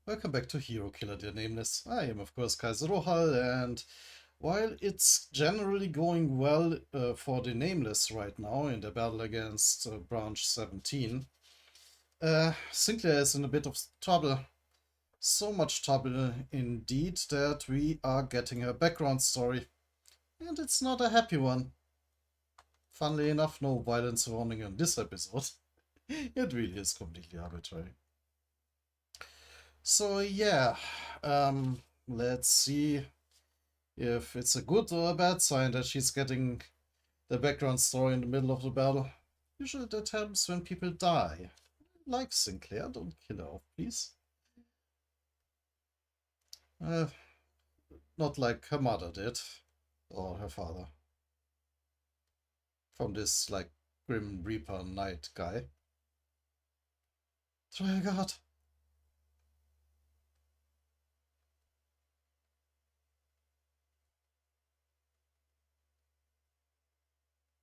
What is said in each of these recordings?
Welcome back to Hero Killer, dear Nameless. I am, of course, Kaiser Rohal, and while it's generally going well for the Nameless right now in the battle against Branch 17, Sinclair is in a bit of trouble. So much trouble indeed that we are getting a background story, and it's not a happy one. Funnily enough, no violence warning in this episode. It really is completely arbitrary. So yeah, let's see if it's a good or a bad sign that she's getting the background story in the middle of the battle. Usually that happens when people die. Like Sinclair, don't kill her off, please. Uh, Not like her mother did, or her father. From this, like, Grim Reaper Knight guy. Try God.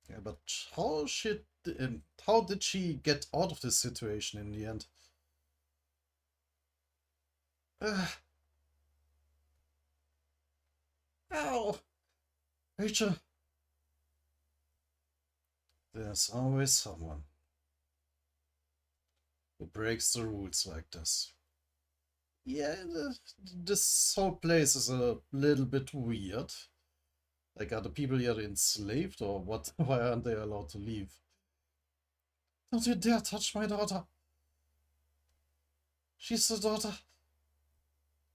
Yeah, but how did she get out of this situation in the end? Uh, Ow! Rachel, there's always someone who breaks the rules like this. Yeah, this whole place is a little bit weird. Like, are the people here enslaved or what? Why aren't they allowed to leave? Don't you dare touch my daughter! She's the daughter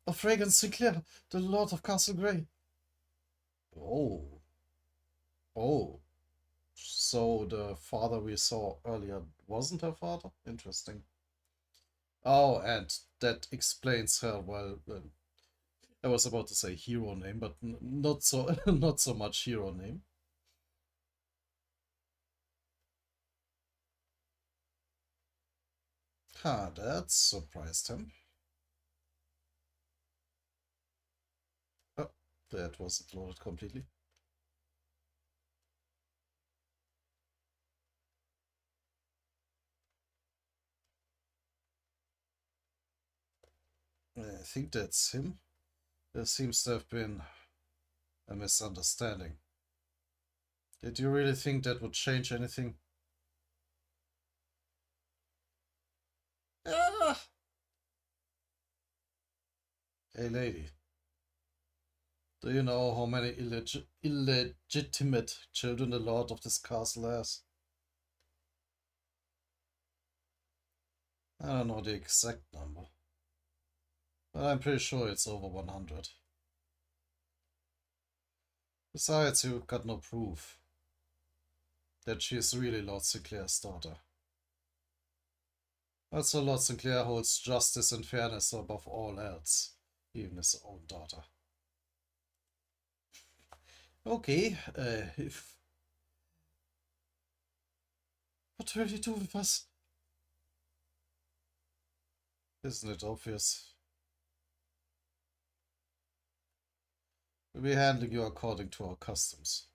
of Reagan Sinclair, the Lord of Castle Grey. Oh, oh. So the father we saw earlier wasn't her father? Interesting. Oh, and that explains her, well, I was about to say hero name, but not so not so much hero name. Ah, that surprised him. Oh, that wasn't loaded completely. I think that's him. There seems to have been a misunderstanding. Did you really think that would change anything? Ah! Hey, lady, do you know how many illegitimate children the lord of this castle has? I don't know the exact number, but I'm pretty sure it's over 100. Besides, you got no proof that she is really Lord Sinclair's daughter. Also, Lord Sinclair holds justice and fairness above all else, even his own daughter. Okay, what will you do with us? Isn't it obvious? We'll be handling you according to our customs.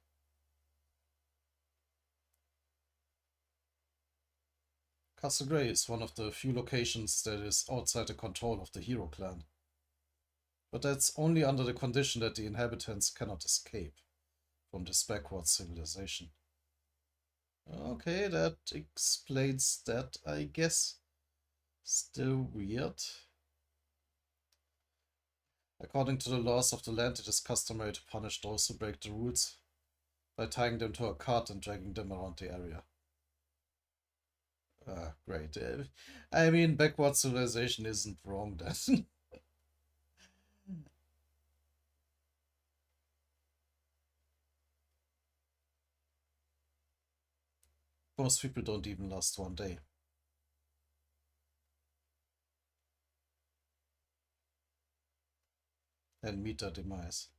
Castle Grey is one of the few locations that is outside the control of the Hero clan. But that's only under the condition that the inhabitants cannot escape from this backward civilization. Okay, that explains that, I guess. Still weird. According to the laws of the land, it is customary to punish those who break the rules by tying them to a cart and dragging them around the area. Ah, great. I mean, backward civilization isn't wrong then. Most people don't even last one day. And meet their demise.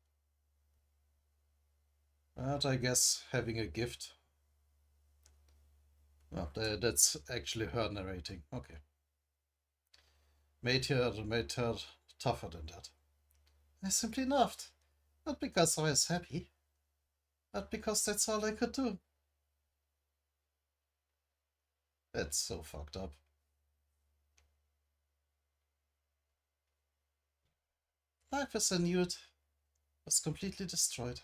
But I guess having a gift. Oh, that's actually her narrating. Okay. Made her tougher than that. I simply laughed. Not because I was happy, but because that's all I could do. That's so fucked up. Life as I knew it was completely destroyed.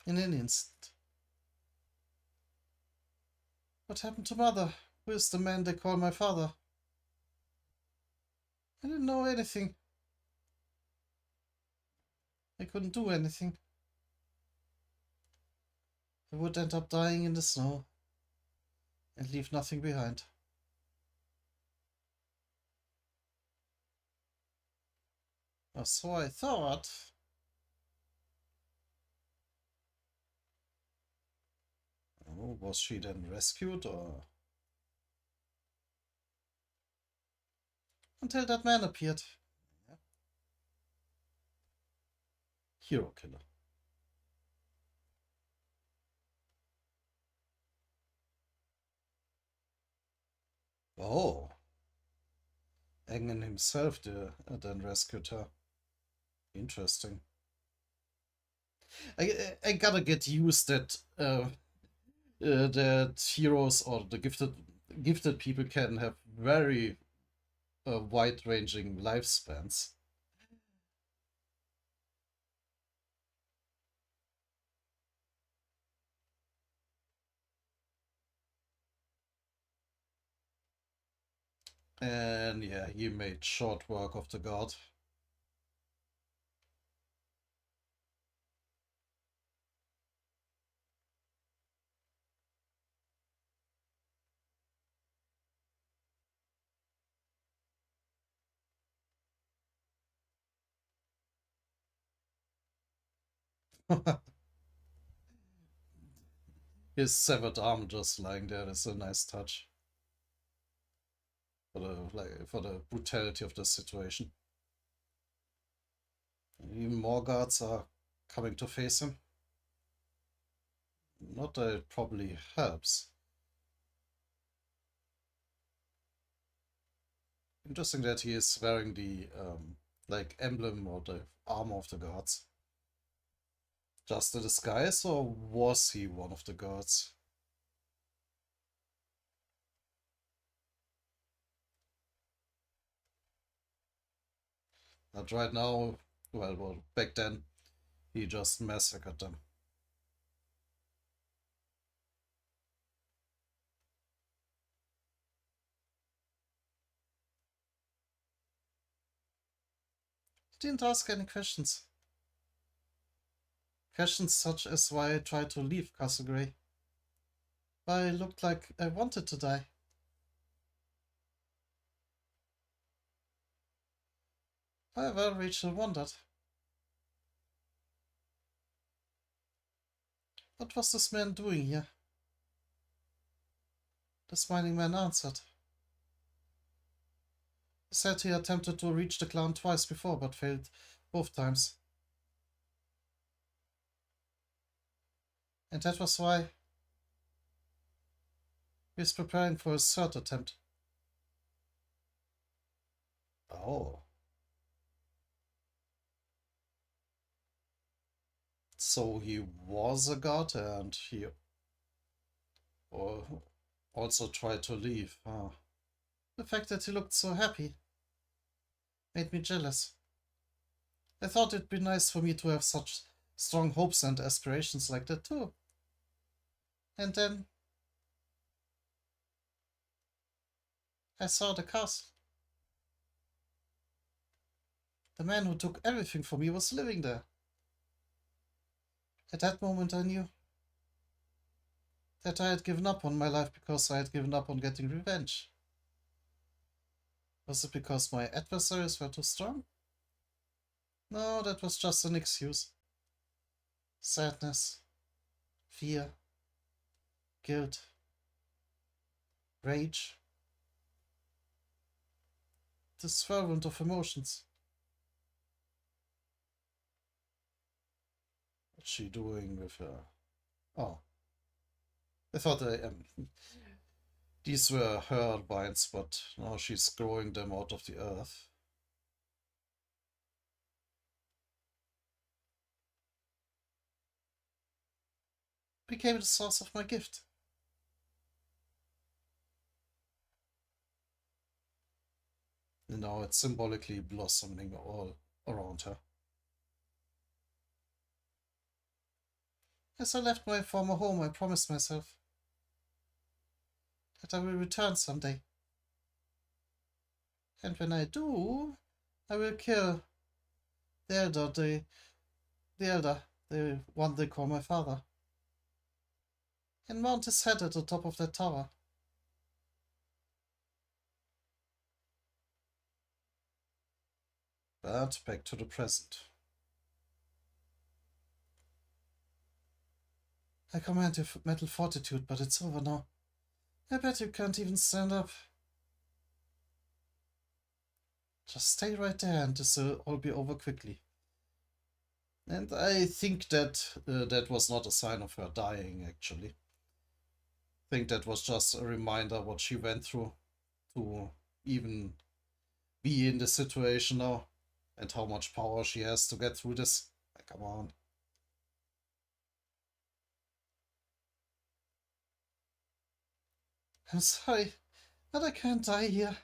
In an instant. What happened to Mother? Who is the man they call my father? I didn't know anything. I couldn't do anything. I would end up dying in the snow and leave nothing behind. Or so I thought. Oh, was she then rescued or? Until that man appeared. Yeah. Hero Killer. Oh. Engen himself then rescued her. Interesting. I gotta get used that heroes or the gifted people can have very wide-ranging lifespans. And yeah, he made short work of the god. His severed arm just lying there is a nice touch for the brutality of the situation. Even more guards are coming to face him. Not that it probably helps. Interesting that he is wearing the emblem or the armor of the gods. Just a disguise, or was he one of the gods? But right now, well, back then, he just massacred them. He didn't ask any questions. Questions such as why I tried to leave Castle Grey. Why I looked like I wanted to die. However, Rachel wondered. What was this man doing here? The smiling man answered. He said he attempted to reach the clan twice before, but failed both times. And that was why he is preparing for his third attempt. Oh. So he was a god and he also tried to leave. Huh? The fact that he looked so happy made me jealous. I thought it'd be nice for me to have such strong hopes and aspirations like that too. And then I saw the castle. The man who took everything from me was living there. At that moment I knew that I had given up on my life because I had given up on getting revenge. Was it because my adversaries were too strong? No, that was just an excuse. Sadness, fear, guilt, rage. This whirlwind of emotions. What's she doing with her? Oh. I thought these were her vines, but now she's growing them out of the earth. Became the source of my gift. and now it's symbolically blossoming all around her. As I left my former home, I promised myself that I will return someday. And when I do, I will kill the elder, the elder, the one they call my father, and mount his head at the top of that tower. But back to the present. I command your mental fortitude, but it's over now. I bet you can't even stand up. Just stay right there and this will all be over quickly. And I think that that was not a sign of her dying, actually. I think that was just a reminder what she went through to even be in this situation now and how much power she has to get through this. Come on. I'm sorry, but I can't die here.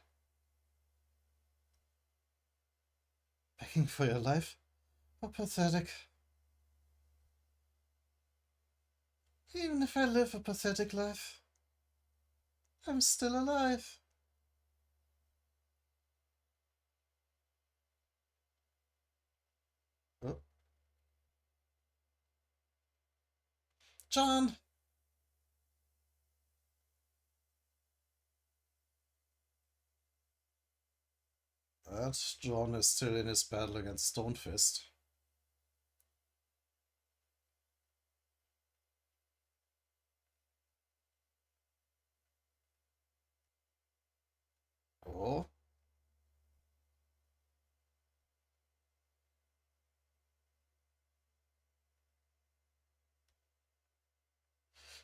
Begging for your life? How pathetic. Even if I live a pathetic life, I'm still alive. Oh. John! But John is still in his battle against Stonefist. Oh.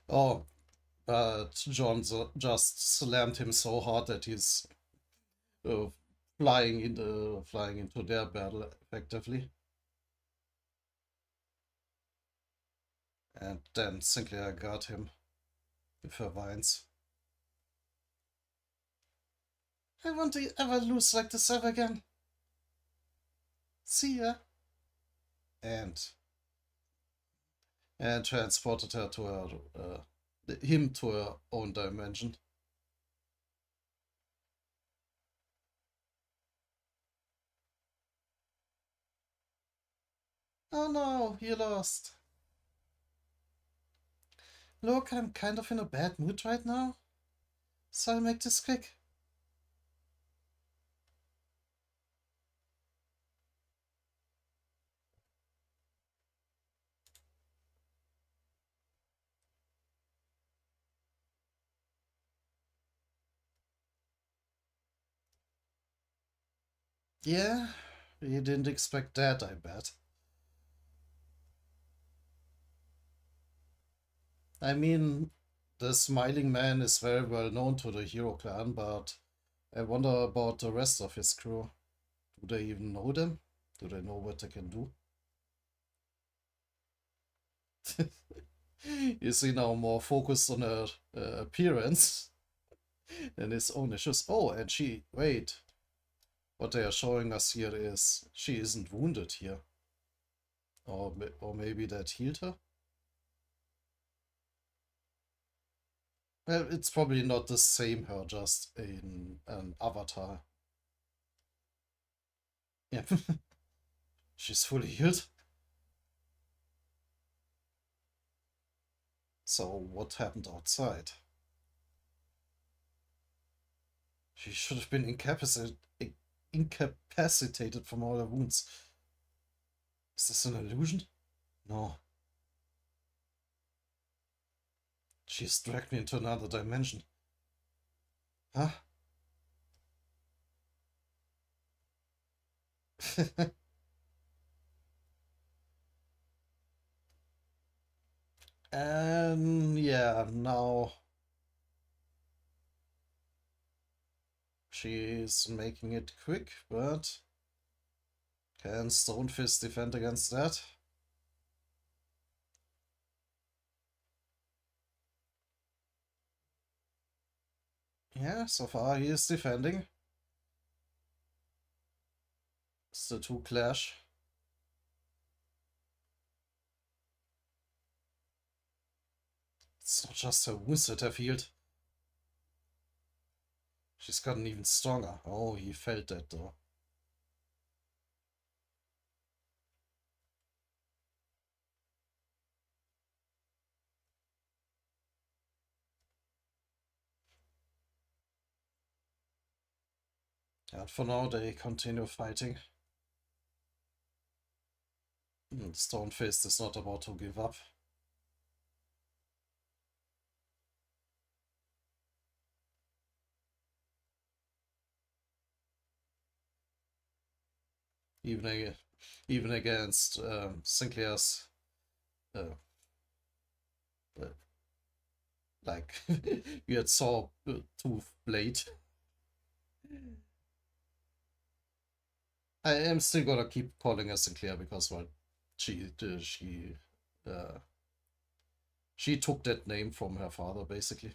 Oh, but John just slammed him so hard that he's uh, flying into their battle effectively. And then Sinclair got him with her vines. I won't ever lose like this ever again. See ya. And transported her to him to her own dimension. Oh no, you lost. Look, I'm kind of in a bad mood right now, so I'll make this quick. Yeah, you didn't expect that, I bet. I mean, the Smiling Man is very well known to the Hero Clan, but I wonder about the rest of his crew. Do they even know them? Do they know what they can do? Is he now more focused on her appearance than his own issues? Oh, and wait. What they are showing us here is she isn't wounded here. Or maybe that healed her? Well, it's probably not the same her, just in an avatar. Yeah. She's fully healed. So what happened outside? She should have been incapacitated from all her wounds. Is this an illusion? No. She's dragged me into another dimension. Huh? And yeah, now she's making it quick, but can Stonefist defend against that? Yeah, so far he is defending. the two clash. It's not just her wounds that have healed. She's gotten even stronger. Oh, he felt that though. And for now, they continue fighting. Stonefist is not about to give up. Even against Sinclair's uh, like you had saw tooth blade. I am still gonna keep calling her Sinclair because, well, she took that name from her father, basically.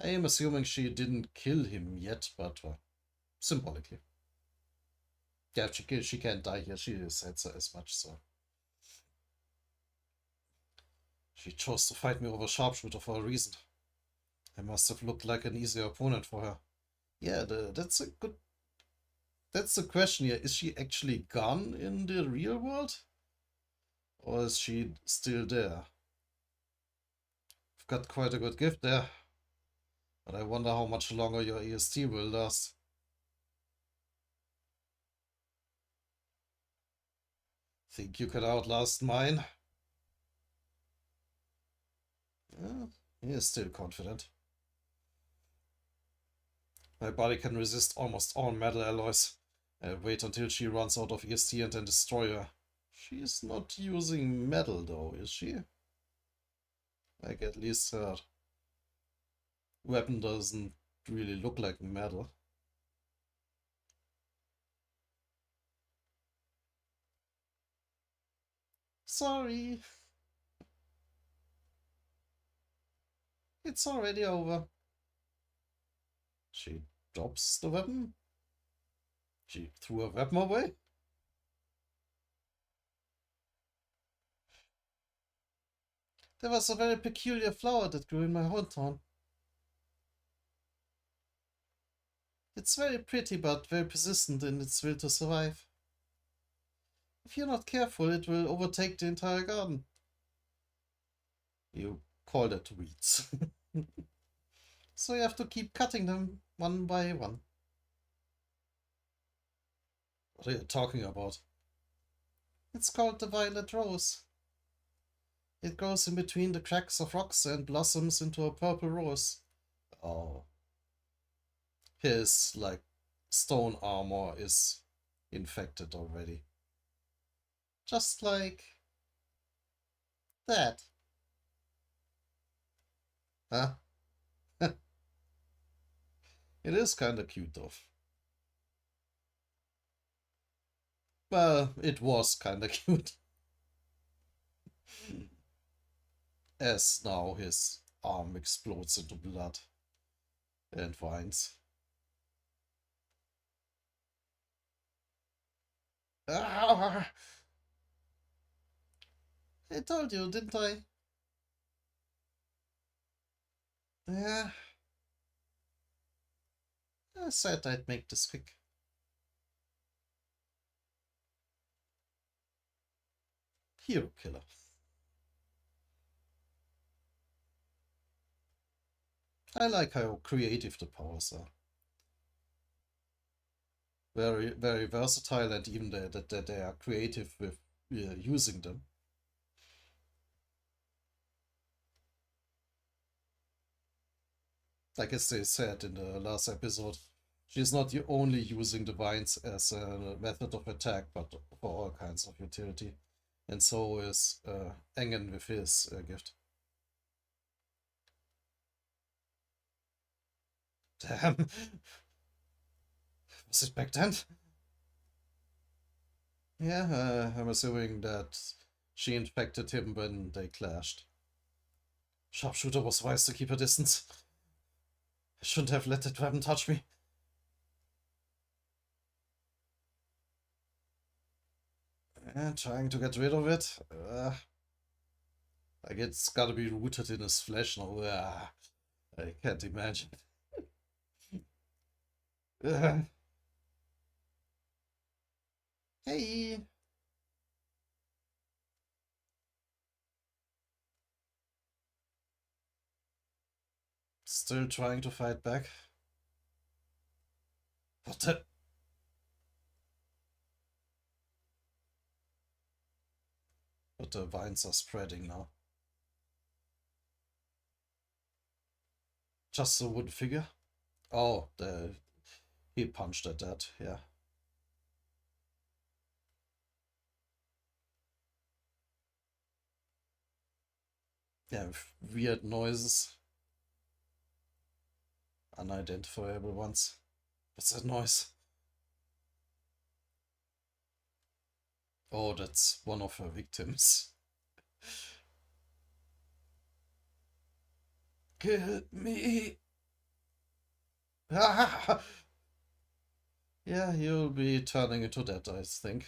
I am assuming she didn't kill him yet, but symbolically. Yeah, she can't die here. She said so as much, so. She chose to fight me over sharpshooter for a reason. I must have looked like an easier opponent for her. Yeah, that's a good. That's the question here. Is she actually gone in the real world? Or is she still there? I've got quite a good gift there. But I wonder how much longer your EST will last. Think you could outlast mine? Yeah, he is still confident. My body can resist almost all metal alloys. I'll wait until she runs out of EST and then destroy her. She's not using metal though, is she? Like, at least her weapon doesn't really look like metal. Sorry. It's already over. She drops the weapon? She threw her weapon away? There was a very peculiar flower that grew in my hometown. It's very pretty but very persistent in its will to survive. If you're not careful, it will overtake the entire garden. You call that weeds. So you have to keep cutting them one by one. What are you talking about? It's called the violet rose. It grows in between the cracks of rocks and blossoms into a purple rose. Oh. His, like, stone armor is infected already. Just like that. Huh? It is kinda cute though. Well, it was kinda cute. As now his arm explodes into blood and vines. Ah! I told you, didn't I? Yeah. I said I'd make this quick. Hero Killer. I like how creative the powers are. Very, very versatile, and even that they are creative with using them. Like as they said in the last episode, she's not only using the vines as a method of attack, but for all kinds of utility. And so is Engen with his gift. Damn. Was it back then? Yeah, I'm assuming that she infected him when they clashed. Sharpshooter was wise to keep her distance. I shouldn't have let that weapon touch me. And trying to get rid of it. Like it's gotta be rooted in his flesh now. I can't imagine. Hey! Still trying to fight back. What the? But the vines are spreading now. Just a wooden figure? Oh, he punched at that, yeah. Yeah, weird noises. Unidentifiable ones. What's that noise? Oh, that's one of her victims. Kill me! Yeah, you'll be turning into that, I think.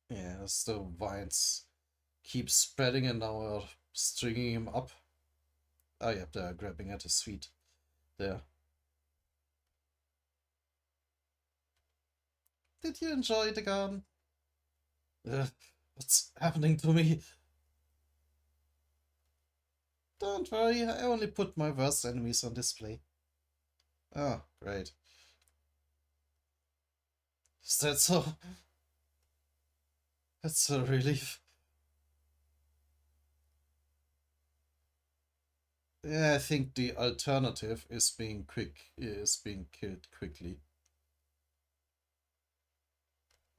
Yeah, as the vines keep spreading and now are stringing him up. Oh, yeah, they're grabbing at his feet. There. Did you enjoy the gun? What's happening to me? Don't worry, I only put my worst enemies on display. Oh, great. Is that so? That's a relief. Yeah, I think the alternative is being killed quickly.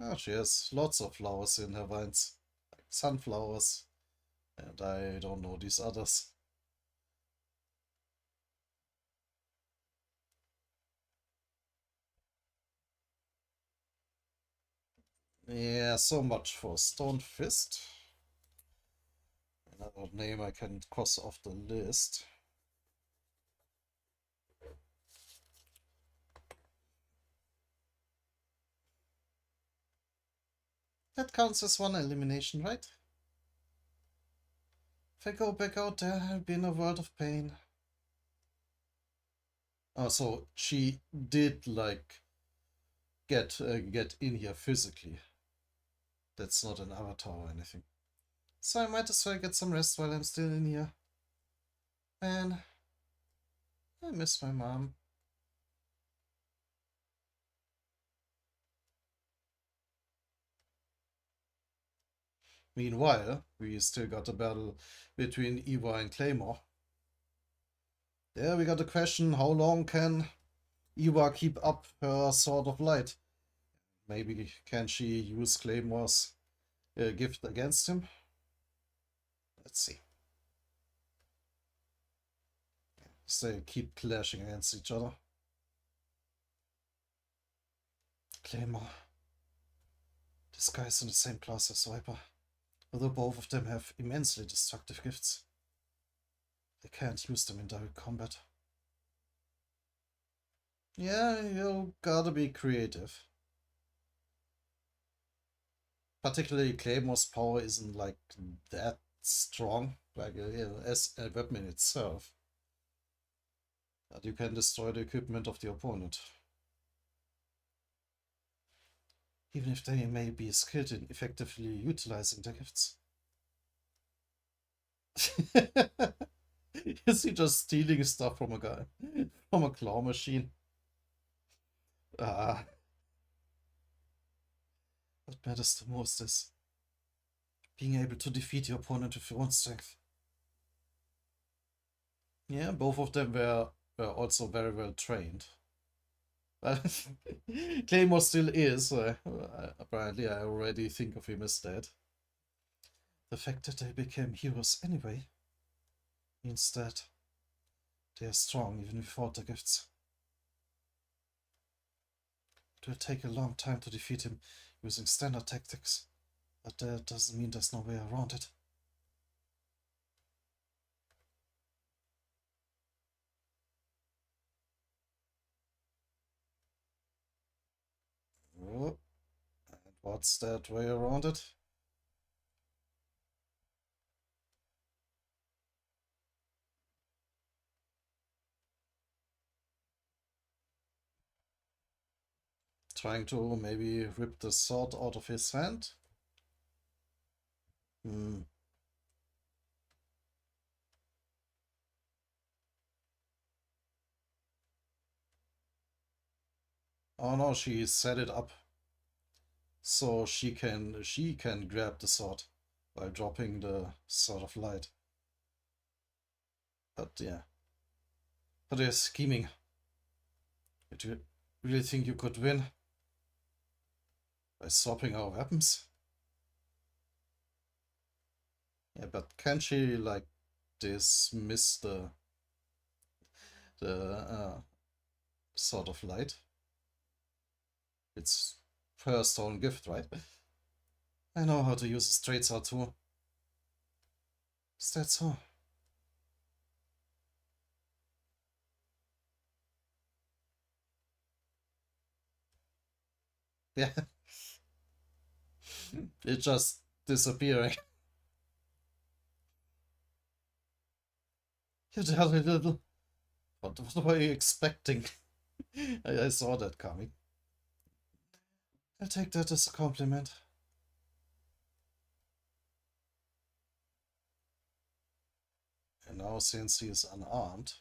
Oh, she has lots of flowers in her vines. Like sunflowers. And I don't know these others. Yeah, so much for Stone Fist. Another name I can cross off the list. That counts as one elimination, right? If I go back out there, I'll be in a world of pain. Oh, so she did, like, get in here physically. That's not an avatar or anything. So I might as well get some rest while I'm still in here. Man, I miss my mom. Meanwhile, we still got a battle between Eva and Claymore. There we got a question, how long can Eva keep up her Sword of Light? Maybe can she use Claymore's gift against him? Let's see. They keep clashing against each other. Claymore. This guy is in the same class as Viper, although both of them have immensely destructive gifts. They can't use them in direct combat. Yeah, you gotta be creative. Particularly Claymore's power isn't like that strong, like as a weapon in itself. But you can destroy the equipment of the opponent. Even if they may be skilled in effectively utilizing their gifts. Is he just stealing stuff from a guy? From a claw machine? Ah. What matters the most is being able to defeat your opponent with your own strength. Yeah, both of them were also very well trained. Claymore still is. Apparently, I already think of him as dead. The fact that they became heroes anyway means that they are strong even without the gifts. It will take a long time to defeat him using standard tactics, but that doesn't mean there's no way around it. Oh, and what's that way around it? Trying to maybe rip the sword out of his hand? Hmm. Oh no, she set it up so she can grab the sword by dropping the sword of light. But yeah, but they're scheming. Do you really think you could win by swapping our weapons? Yeah, but can she like dismiss the sword of light? It's her stolen gift, right? I know how to use a straight sword too. Is that so? Yeah, it's just disappearing. You dirty little. What were you expecting? I saw that coming. I'll take that as a compliment. And now, since he is unarmed,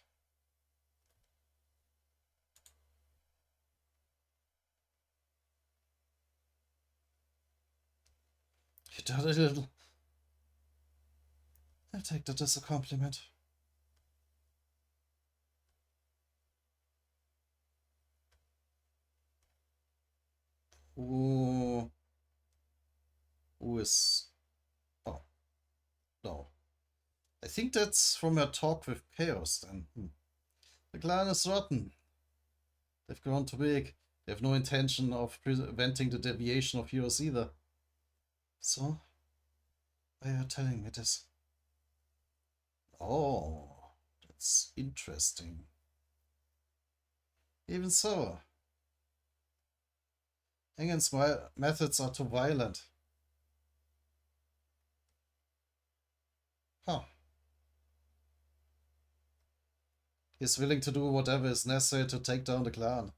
you dirty little. I'll take that as a compliment. Who, who is. Oh, no. I think that's from your talk with Chaos then. The clan is rotten. They've grown too big. They have no intention of preventing the deviation of heroes either. So, why are you telling me this? Oh, that's interesting. Even so, Engen's methods are too violent. Huh. He's willing to do whatever is necessary to take down the clan.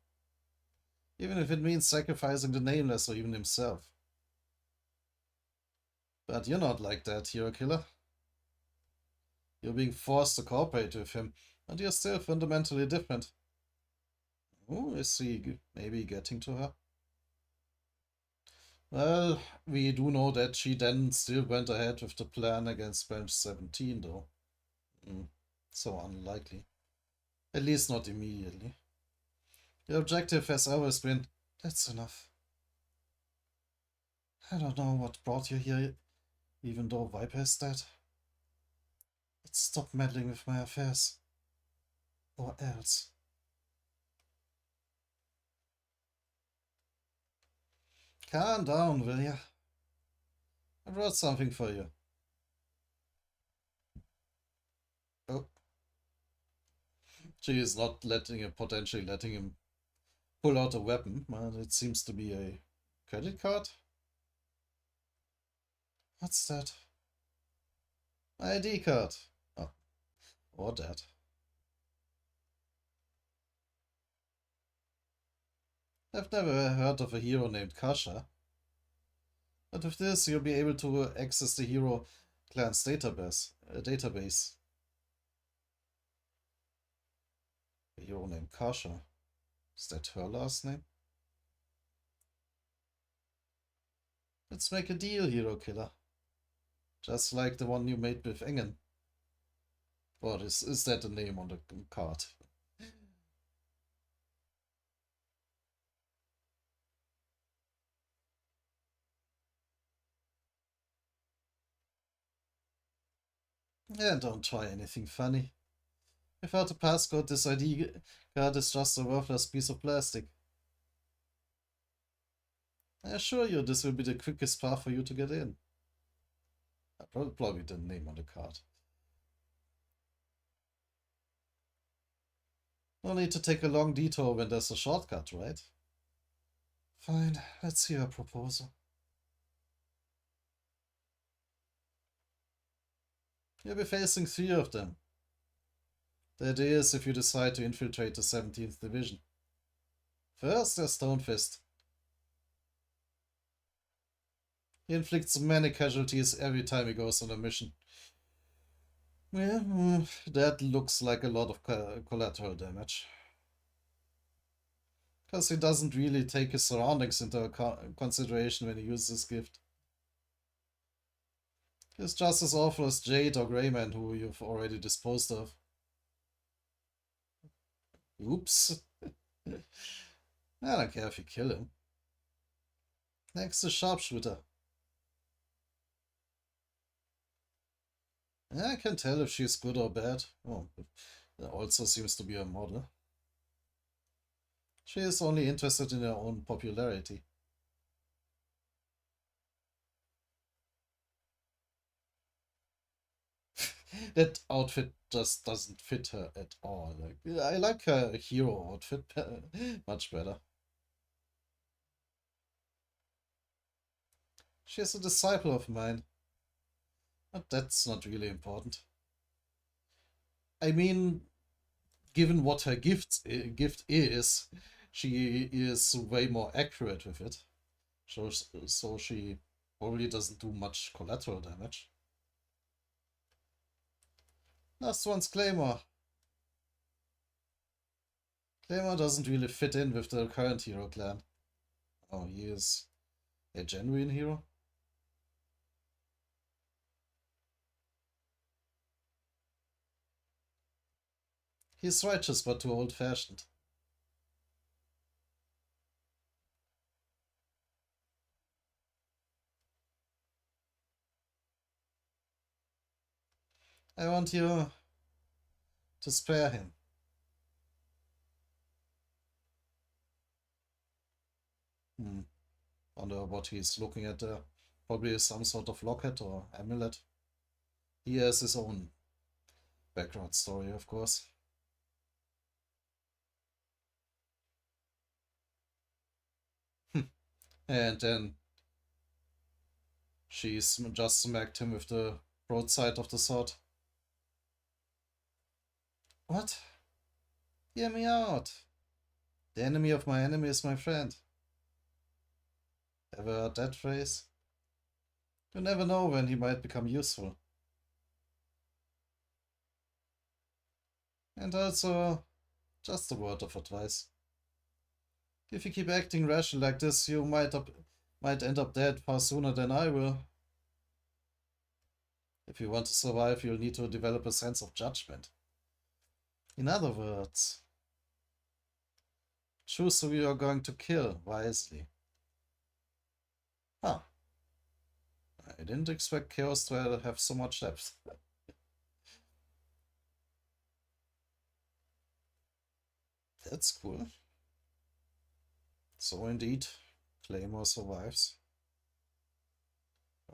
Even if it means sacrificing the Nameless or even himself. But you're not like that, Hero Killer. You're being forced to cooperate with him, and you're still fundamentally different. Oh, is he maybe getting to her? Well, we do know that she then still went ahead with the plan against Branch 17, though. Mm, so unlikely. At least not immediately. Your objective has always been, that's enough. I don't know what brought you here, even though Viper is dead. But stop meddling with my affairs. Or else. Calm down, will ya? I brought something for you. Oh, she is not potentially letting him pull out a weapon, but it seems to be a credit card. What's that? My ID card. Oh, or that. I've never heard of a hero named Kasha. But with this, you'll be able to access the hero clan's database. A hero named Kasha. Is that her last name? Let's make a deal, Hero Killer. Just like the one you made with Engen. Or is that the name on the card? Yeah, don't try anything funny. Without a passcode, this ID card is just a worthless piece of plastic. I assure you this will be the quickest path for you to get in. Probably the name on the card. No need to take a long detour when there's a shortcut, right? Fine, let's see her proposal. You'll be facing 3 of them. That is, if you decide to infiltrate the 17th Division. First, there's Stonefist. He inflicts many casualties every time he goes on a mission. Yeah, that looks like a lot of collateral damage. Because he doesn't really take his surroundings into consideration when he uses his gift. He's just as awful as Jade or Greyman, who you've already disposed of. Oops. I don't care if you kill him. Next is Sharpshooter. I can tell if she's good or bad. Oh, there also seems to be a model. She is only interested in her own popularity. That outfit just doesn't fit her at all. Like, I like her hero outfit much better. She is a disciple of mine. But that's not really important. I mean, given what her gift is, she is way more accurate with it. So she probably doesn't do much collateral damage. Last one's Claymore. Claymore doesn't really fit in with the current hero clan. Oh, he is a genuine hero? He's righteous but too old-fashioned. I want you to spare him. Wonder what he's looking at there. Probably some sort of locket or amulet. He has his own background story, of course. And then she's just smacked him with the broadside of the sword. What? Hear me out. The enemy of my enemy is my friend. Ever heard that phrase? You never know when he might become useful. And also, just a word of advice. If you keep acting rash like this, you might end up dead far sooner than I will. If you want to survive, you'll need to develop a sense of judgment. In other words, choose who you are going to kill wisely. Huh. I didn't expect Chaos to have so much depth. That's cool. So indeed, Claymore survives.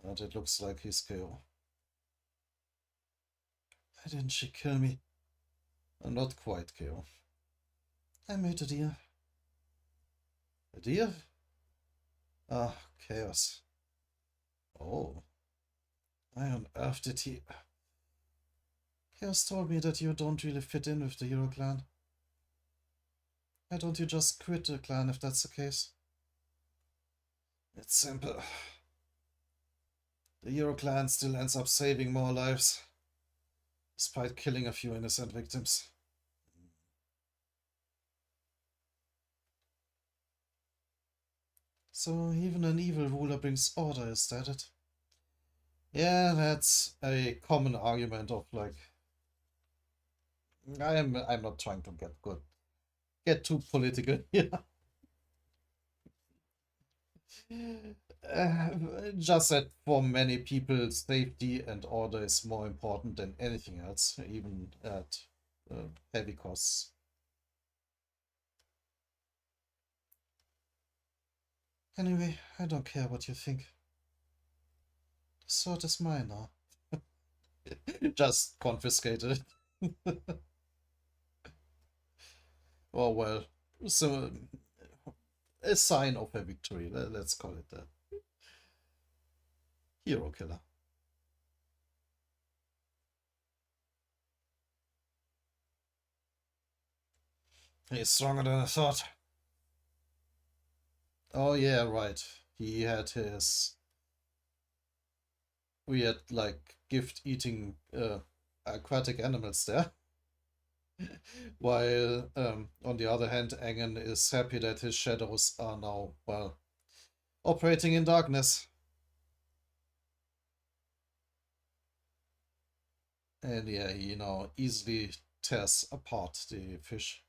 But it looks like he's KO. Why didn't she kill me? Not quite KO. I made a deal. A deal? Ah, Chaos. Oh. Why on earth did he... Chaos told me that you don't really fit in with the Hero clan. Why don't you just quit the clan if that's the case? It's simple. The Hero clan still ends up saving more lives, despite killing a few innocent victims. So even an evil ruler brings order, is that it? Yeah, that's a common argument of like... I'm not trying to get too political here. Just that for many people, safety and order is more important than anything else, even at heavy costs. Anyway, I don't care what you think. The sword is mine now. Just confiscated. Oh well, so a sign of a victory. Let's call it that. Hero Killer. He's stronger than I thought. Oh yeah, right. He had his weird, like, gift-eating aquatic animals there. While, on the other hand, Engen is happy that his shadows are now, well, operating in darkness. And yeah, he now easily tears apart the fish.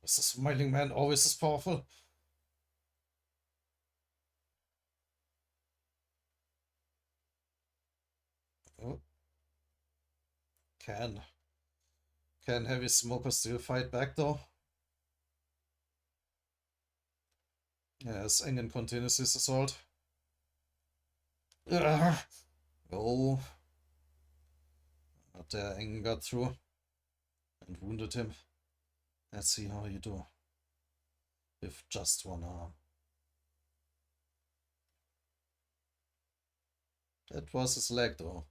Is the smiling man always as powerful? Oh, can. Can Heavy Smoker still fight back though? Yes, Engen continues his assault. Ugh. Oh, but Engen got through and wounded him. Let's see how you do. With just one arm. That was his leg though.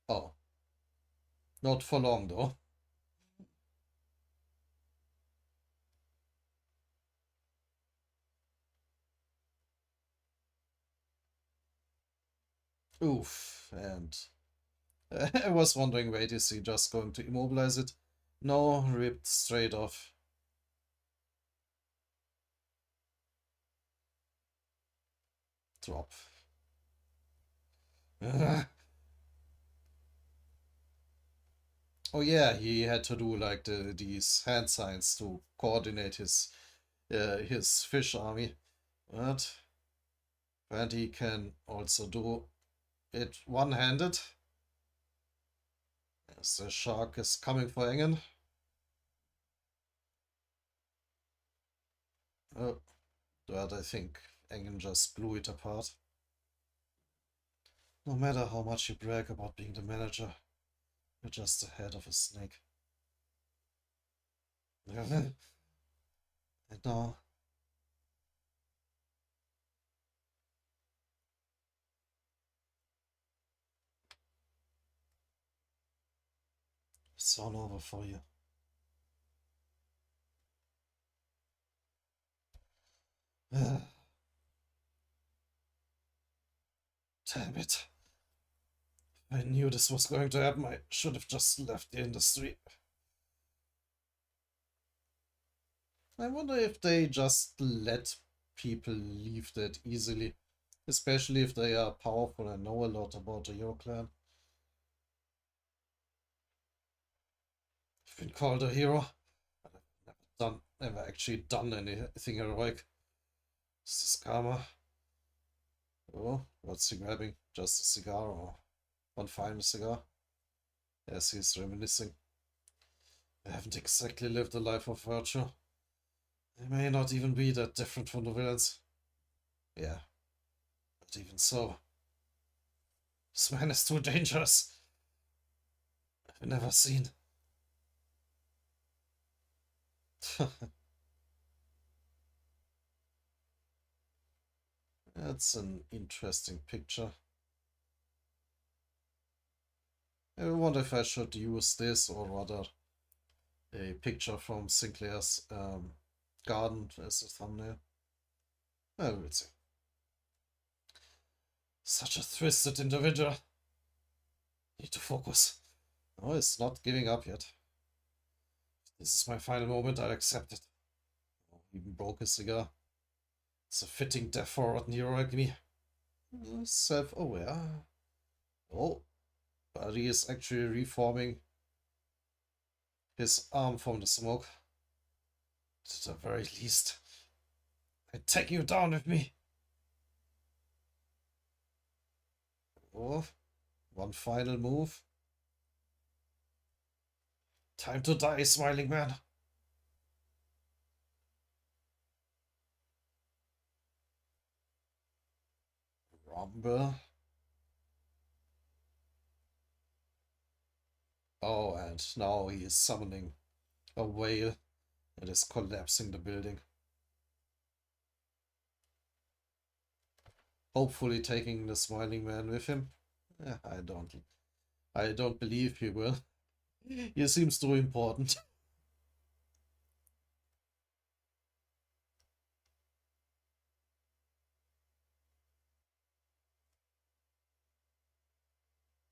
Oh. Not for long though. Oof. And I was wondering, wait, is he just going to immobilize it? No, ripped straight off. Drop. Oh yeah, he had to do like these hand signs to coordinate his fish army. But he can also do it one-handed. As the shark is coming for Engen. Oh, but I think Engen just blew it apart. No matter how much you brag about being the manager, you're just the head of a snake. And now, it's all over for you. Damn it. I knew this was going to happen. I should have just left the industry. I wonder if they just let people leave that easily, especially if they are powerful and know a lot about the Hero clan. I've been called a hero, but I've never actually done anything heroic. Is this karma? Oh, what's he grabbing? Just a cigar or one final cigar? Yes, he's reminiscing. I haven't exactly lived a life of virtue. I may not even be that different from the villains. Yeah, but even so, this man is too dangerous. I've never seen. That's an interesting picture. I wonder if I should use this or rather a picture from Sinclair's garden as a thumbnail. I will see. Such a twisted individual. Need to focus. Oh, it's not giving up yet. This is my final moment, I'll accept it. Oh, even broke his cigar. It's a fitting death for a rotten hero like me. Self-aware. Oh, but he is actually reforming his arm from the smoke. At the very least, I take you down with me. Oh, one final move. Time to die, smiling man. Rumble. Oh, and now he is summoning a whale It is collapsing the building. Hopefully taking the smiling man with him. I don't believe he will. He seems too important.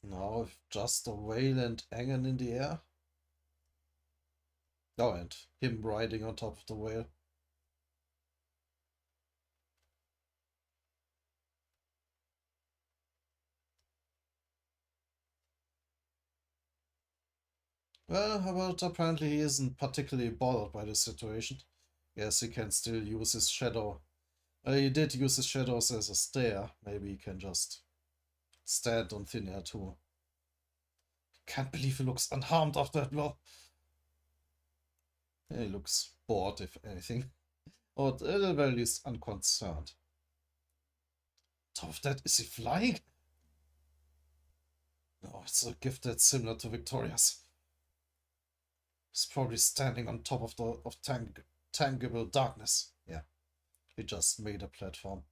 Now just a whale and Engen in the air. Oh, and him riding on top of the whale. Well, apparently he isn't particularly bothered by the situation. Yes, he can still use his shadow. He did use his shadows as a stair. Maybe he can just stand on thin air too. Can't believe he looks unharmed after that blow. He looks bored, if anything. Or at the very least, unconcerned. Top of that, is he flying? No, it's a gift that's similar to Victoria's. He's probably standing on top of the tangible darkness. Yeah, he just made a platform.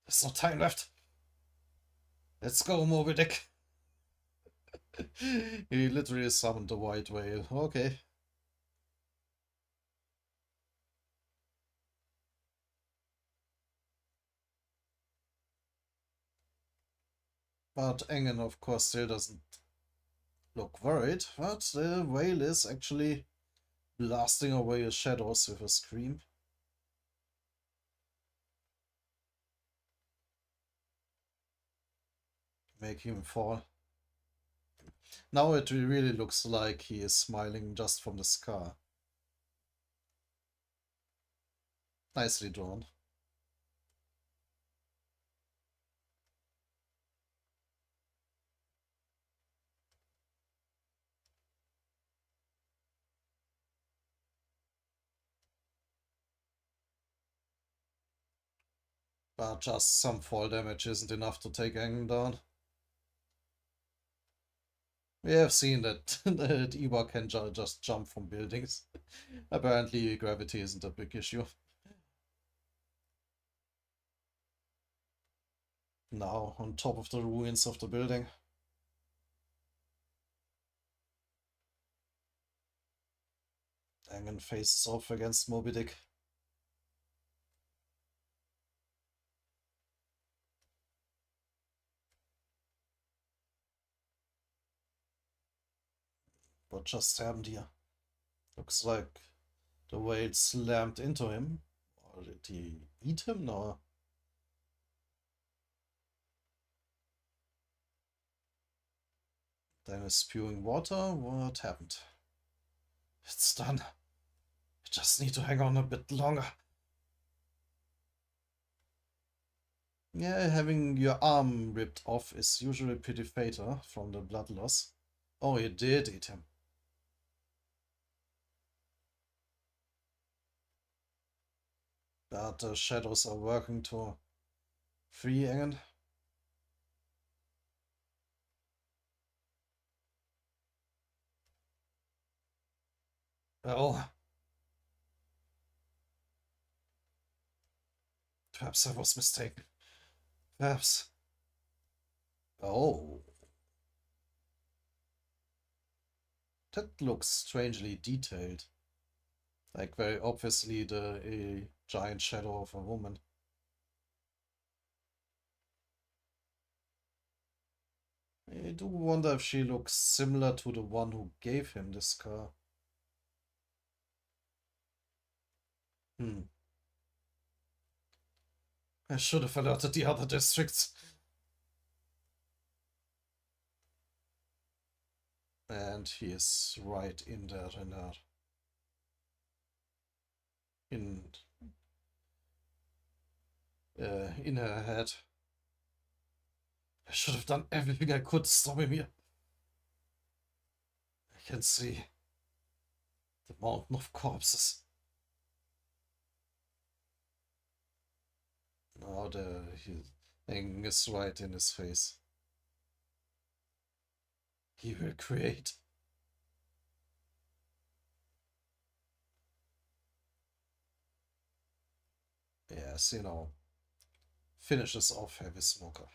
There's no time left. Let's go, Moby Dick. He literally summoned a white whale. Okay. But Engen, of course, still doesn't look worried. But the whale is actually blasting away his shadows with a scream. Making him fall. Now it really looks like he is smiling just from the scar. Nicely drawn. But just some fall damage isn't enough to take Engen down. We have seen that, that Iwa can just jump from buildings. Apparently gravity isn't a big issue. Now on top of the ruins of the building. Engen faces off against Moby Dick. What just happened here? Looks like the whale slammed into him. Or did he eat him? No. Then is spewing water. What happened? It's done. I just need to hang on a bit longer. Yeah, having your arm ripped off is usually pretty fatal from the blood loss. Oh, he did eat him. But the shadows are working to free Engen. Oh. Perhaps I was mistaken. Perhaps. Oh. That looks strangely detailed. Like very obviously a giant shadow of a woman. I do wonder if she looks similar to the one who gave him this scar. Hmm. I should have alerted the other districts. And he is right in there in her head. I should have done everything I could to stop him here. I can see the mountain of corpses. Now the thing is right in his face. He will create. Yes, you know, finishes off Heavy Smoker.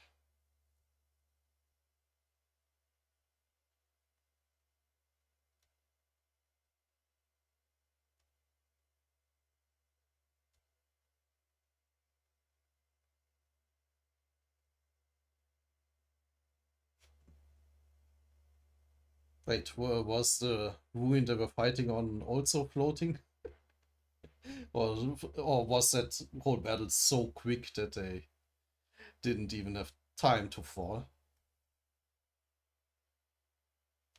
Wait, was the ruin they were fighting on also floating? Or was that whole battle so quick that they didn't even have time to fall?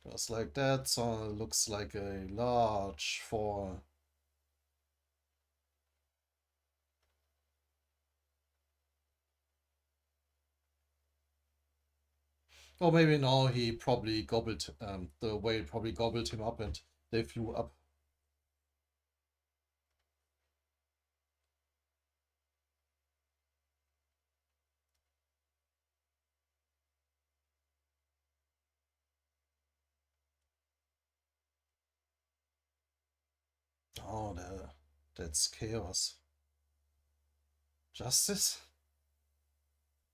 Just like that, so it looks like a large fall. Or maybe now he probably gobbled, the whale probably gobbled him up and they flew up. Oh, that's chaos. Justice?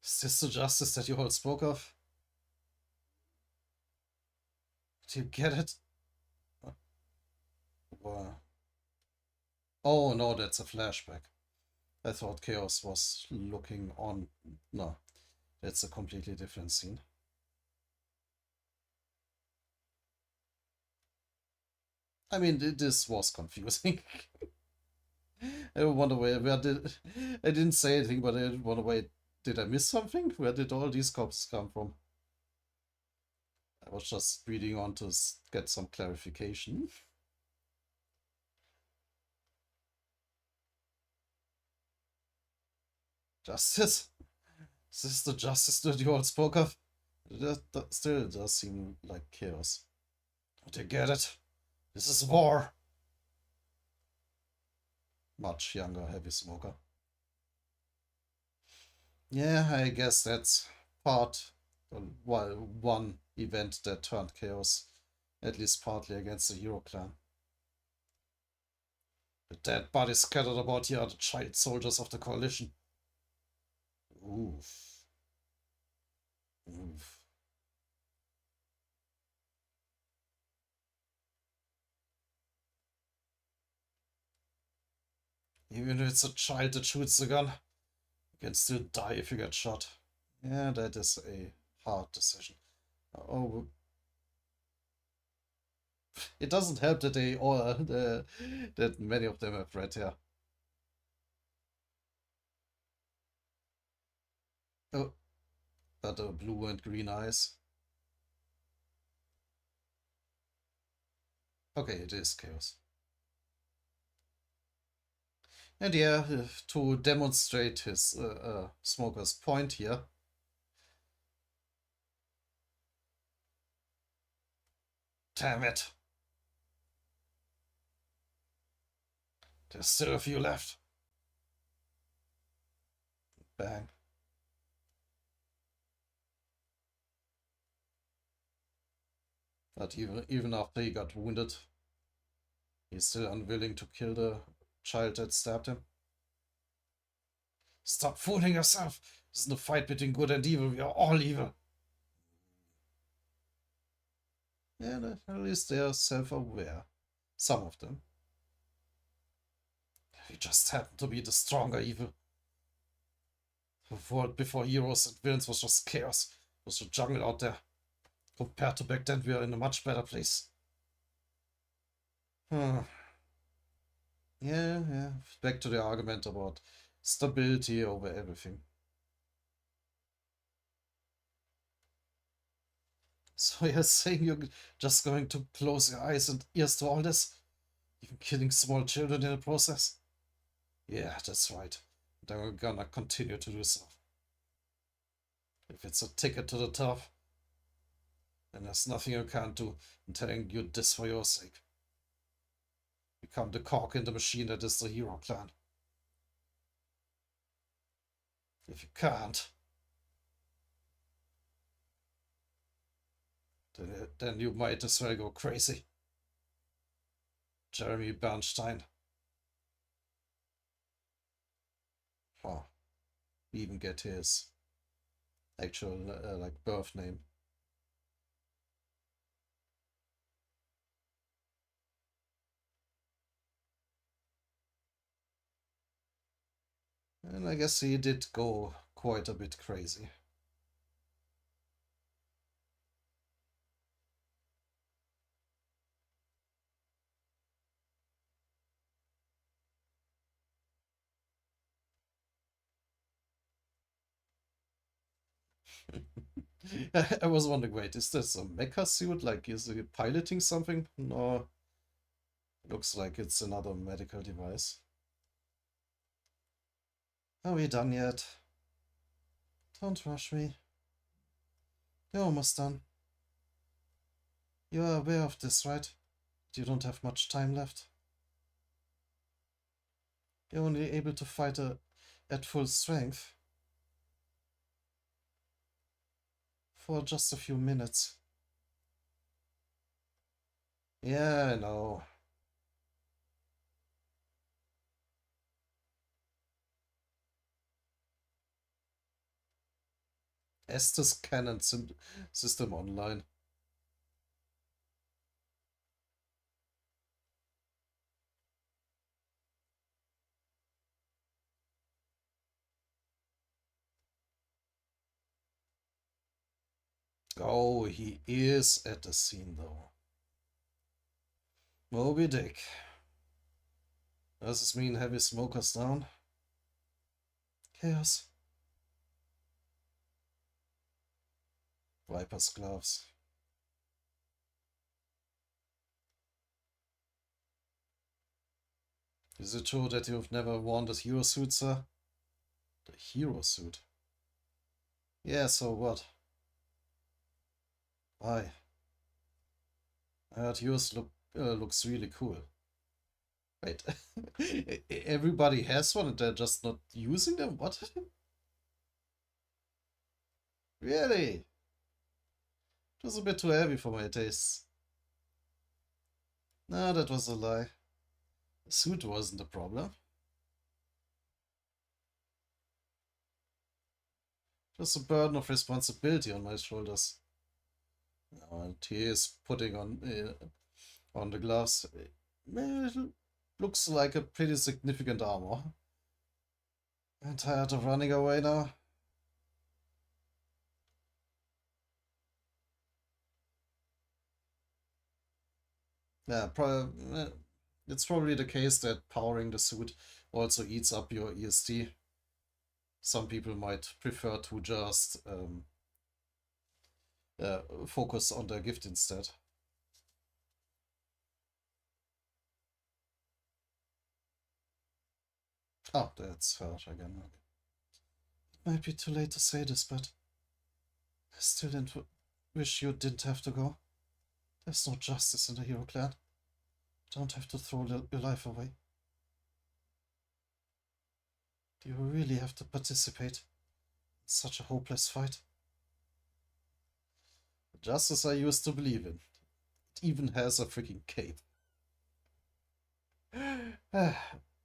Is this the justice that you all spoke of? Do you get it? Or- Oh no, that's a flashback. I thought Chaos was looking on. No, that's a completely different scene. I mean, this was confusing. I wonder where did I didn't say anything, but I wonder why did I miss something? Where did all these cops come from? I was just reading on to get some clarification. Justice? Is this the justice that you all spoke of? That still does seem like chaos. Don't you get it? This is war. Much younger heavy smoker. Yeah, I guess that's part, well, one event that turned chaos, at least partly against the Hero clan. The dead bodies scattered about here are the child soldiers of the coalition. Oof. Oof. Even if it's a child that shoots the gun, you can still die if you get shot. Yeah, that is a hard decision. Oh, it doesn't help that they all that many of them have red hair. Oh, but blue and green eyes. Okay, it is chaos. And yeah, to demonstrate his smoker's point here. Damn it. There's still a few left. Bang. But even after he got wounded, he's still unwilling to kill the child that stabbed him. Stop fooling yourself. This isn't a fight between good and evil. We are all evil. Yeah, at least they are self-aware. Some of them. We just happen to be the stronger evil. The world before heroes and villains was just chaos. It was a jungle out there. Compared to back then, we are in a much better place. Hmm. Yeah. Back to the argument about stability over everything. So you're saying you're just going to close your eyes and ears to all this? Even killing small children in the process? Yeah, that's right. And I'm gonna continue to do so. If it's a ticket to the top, then there's nothing you can't do. I'm telling you this for your sake. Become the cog in the machine that is the Hero clan. If you can't, then you might as well go crazy. Jeremy Bernstein. Oh, we even get his actual like birth name. And I guess he did go quite a bit crazy. I was wondering, wait, is this a mecha suit? Like, is he piloting something? No, looks like it's another medical device. Are we done yet? Don't rush me. You're almost done. You are aware of this, right? You don't have much time left. You're only able to fight at full strength for just a few minutes. Yeah, I know. Estes Canon System Online. Oh, he is at the scene though. Moby Dick. Does this mean heavy smokers down? Chaos. Viper's gloves. Is it true that you've never worn the hero suit, sir? The hero suit? Yeah, so what? Why? I heard yours looks really cool. Wait, everybody has one and they're just not using them? What? Really? It was a bit too heavy for my tastes. No, that was a lie. The suit wasn't the problem. Just a burden of responsibility on my shoulders. And he is putting on the gloves. It looks like a pretty significant armor. I'm tired of running away now. Yeah, it's probably the case that powering the suit also eats up your EST. Some people might prefer to just focus on their gift instead. Oh, that's hurt again. It might be too late to say this, but I still didn't wish you didn't have to go. There's no justice in the Hero Clan. You don't have to throw your life away. Do you really have to participate in such a hopeless fight? The justice I used to believe in. It even has a freaking cape.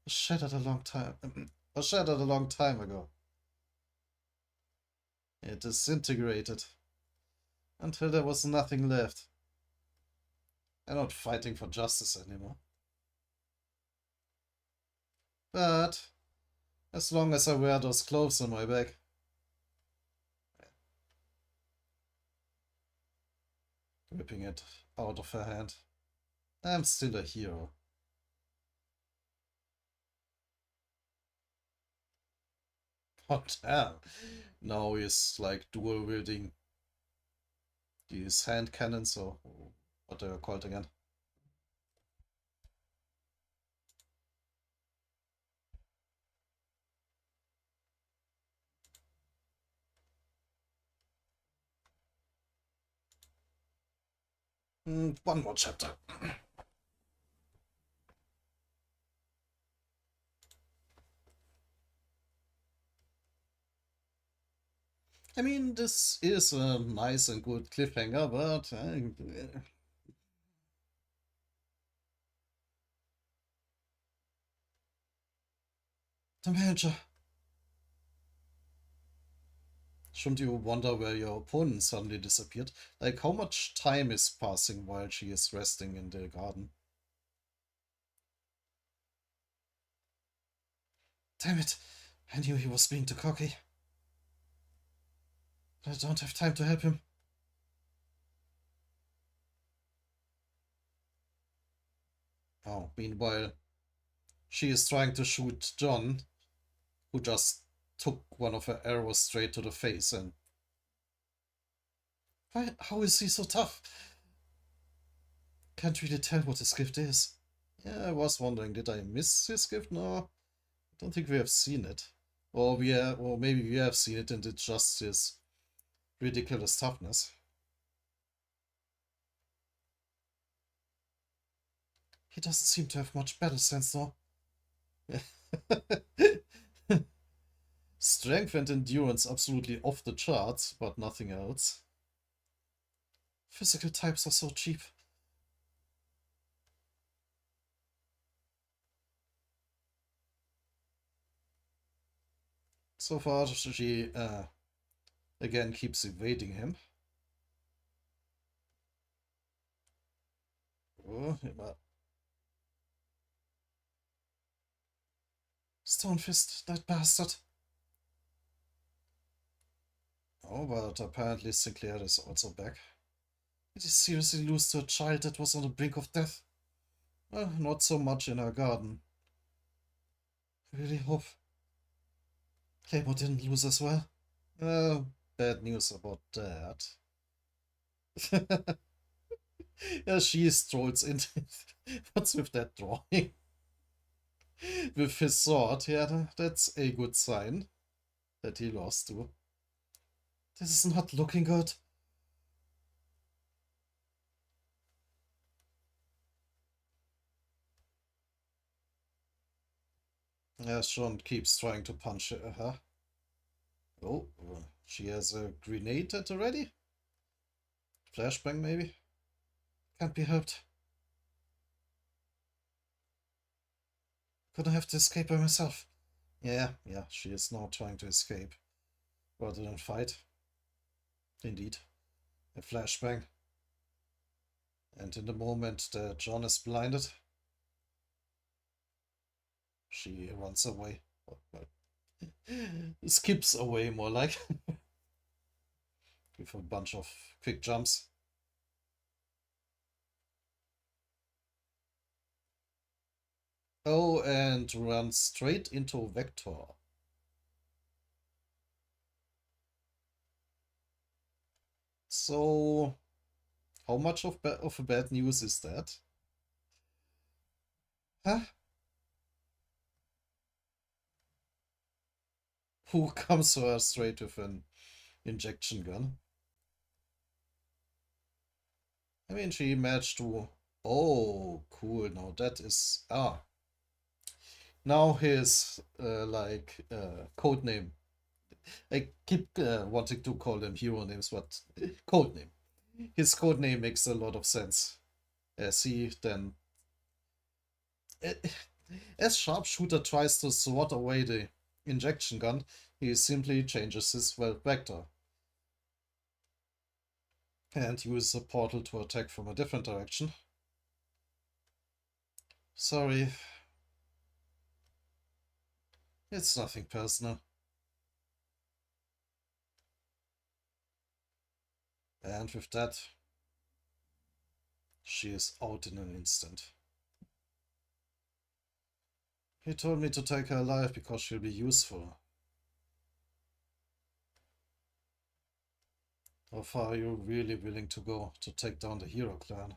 Shattered a long time. Shattered a long time ago. It disintegrated until there was nothing left. I'm not fighting for justice anymore. But as long as I wear those clothes on my back. Ripping it out of her hand. I'm still a hero. What hell? Now he's like dual wielding these hand cannons, or what they are called again. One more chapter. I mean, this is a nice and good cliffhanger, but the manager. shouldn't you wonder where your opponent suddenly disappeared? Like, how much time is passing while she is resting in the garden? Damn it! I knew he was being too cocky. I don't have time to help him. Oh, meanwhile, she is trying to shoot John, who just took one of her arrows straight to the face. And why, how is he so tough? Can't really tell what his gift is. Yeah, I was wondering, did I miss his gift? No, I don't think we have seen it. Or maybe we have seen it and it's just his ridiculous toughness. He doesn't seem to have much battle sense though. Strength and endurance absolutely off the charts, but nothing else. Physical types are so cheap. So far, she again keeps evading him. Oh, Stone Fist, that bastard. Oh, but apparently Sinclair is also back. Did he seriously lose to a child that was on the brink of death? Well, not so much in our garden. I really hope Claymore didn't lose as well. Bad news about that. Yeah, she strolls into what's with that drawing? With his sword, yeah, that's a good sign that he lost to. This is not looking good. Yeah, Sean keeps trying to punch her. Oh, she has a grenade at the ready? Flashbang, maybe? Can't be helped. Gonna have to escape by myself. Yeah, she is now trying to escape rather than fight. Indeed. A flashbang. And in the moment that John is blinded, she runs away. Skips away, more like. With a bunch of quick jumps. Oh, and runs straight into Vector. So, how much of a bad news is that? Huh? Who comes to her straight with an injection gun? I mean, she managed to... Oh, cool. Now that is... Ah. Now his, code name. I keep wanting to call them hero names, but code name. His code name makes a lot of sense. As he then... As Sharpshooter tries to swat away the injection gun, he simply changes his vector and uses a portal to attack from a different direction. Sorry. It's nothing personal. And with that, she is out in an instant. He told me to take her alive because she'll be useful. How far are you really willing to go to take down the Hero clan?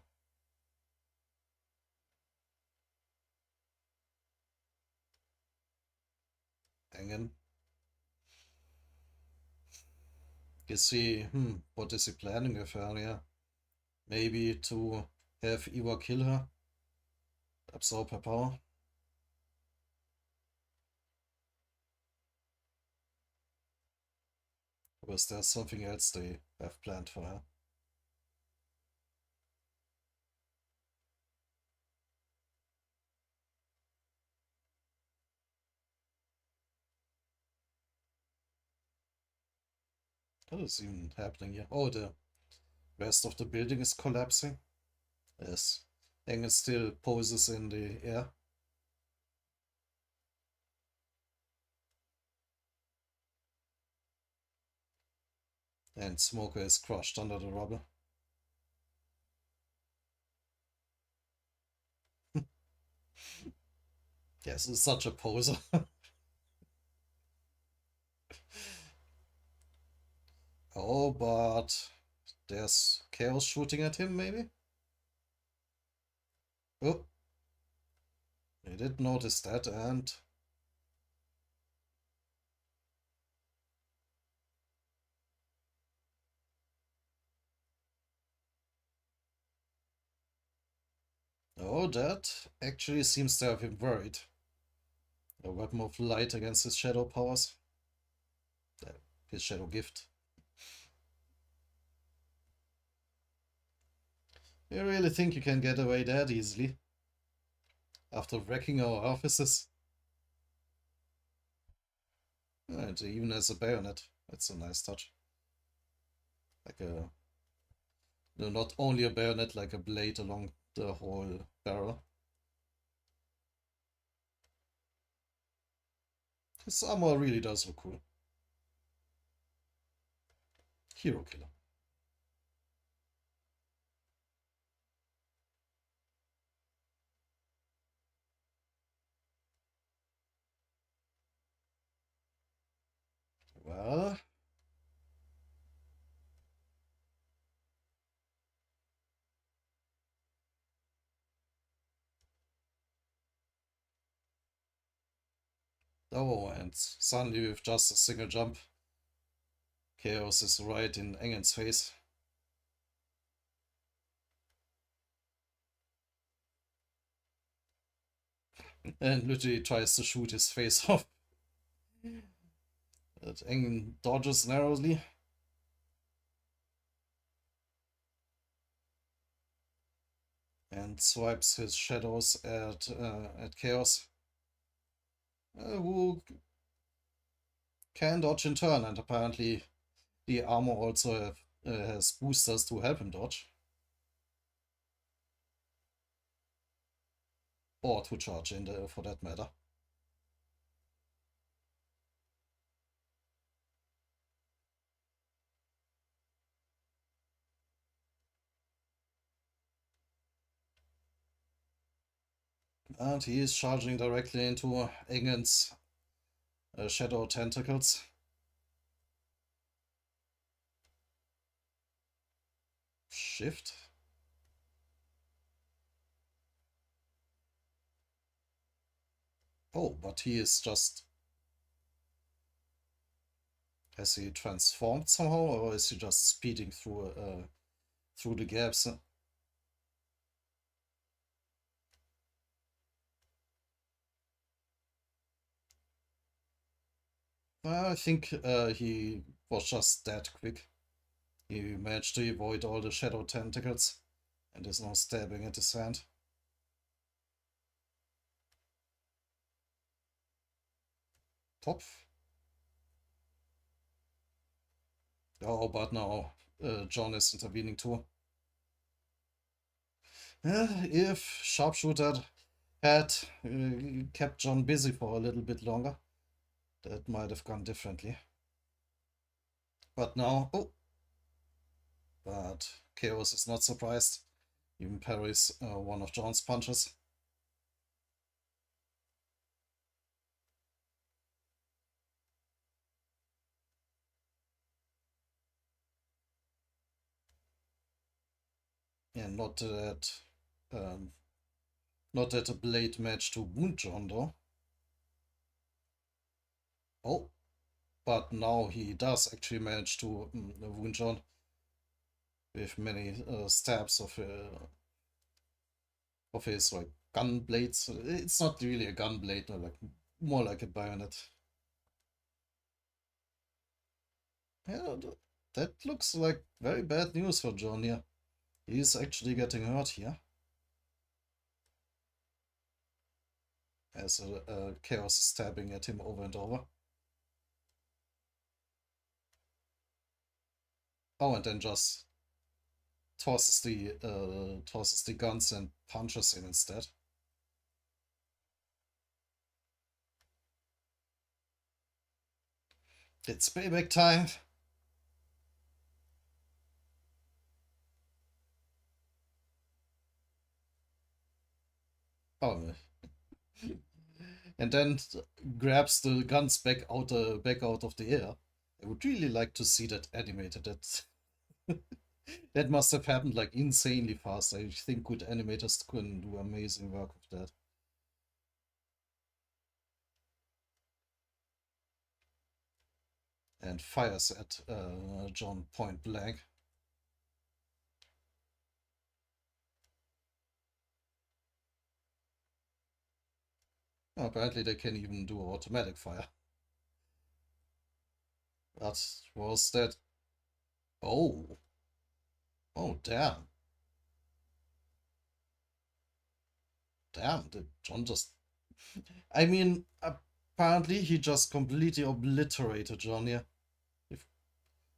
Engen? Is he, what is he planning with her? Yeah. Maybe to have Iwa kill her? Absorb her power? Or is there something else they have planned for her? What is even happening here? Oh, the rest of the building is collapsing. Yes. Engel still poses in the air. And Smoker is crushed under the rubble. Yes, it's such a poser. Oh, but there's Chaos shooting at him, maybe? Oh, he did notice that, and oh, that actually seems to have him worried. A weapon of light against his shadow powers. His shadow gift. You really think you can get away that easily? After wrecking our offices? And even as a bayonet. That's a nice touch. Like a... No, not only a bayonet, like a blade along the whole barrel. His armor really does look cool. Hero Killer. Well... Oh, and suddenly with just a single jump, Chaos is right in Engen's face. And literally tries to shoot his face off. But Engen dodges narrowly. And swipes his shadows at Chaos, who can dodge in turn, and apparently the armor also has boosters to help him dodge. Or to charge in for that matter. And he is charging directly into Engen's shadow tentacles. Shift. Oh, but he is just... Has he transformed somehow, or is he just speeding through the gaps? I think he was just that quick. He managed to avoid all the shadow tentacles and is now stabbing at his hand. Top. Oh, but now John is intervening too. If Sharpshooter had kept John busy for a little bit longer, that might have gone differently. But now, oh, but Chaos is not surprised. Even parries one of John's punches. Yeah, um, not that a blade match to wound John though. Oh, but now he does actually manage to wound John with many stabs of his like gun blades. It's not really a gun blade, no, like more like a bayonet. Yeah, that looks like very bad news for John here. He's actually getting hurt here. As Chaos is stabbing at him over and over. Oh, and then just tosses the guns and punches him instead. It's payback time. Oh, and then grabs the guns back out of the air. I would really like to see that animated. That must have happened like insanely fast. I think good animators can do amazing work with that. And fires at John point blank. Apparently they can even do automatic fire. That was that. Oh. Oh, damn. Damn, did John just... I mean, apparently he just completely obliterated John here.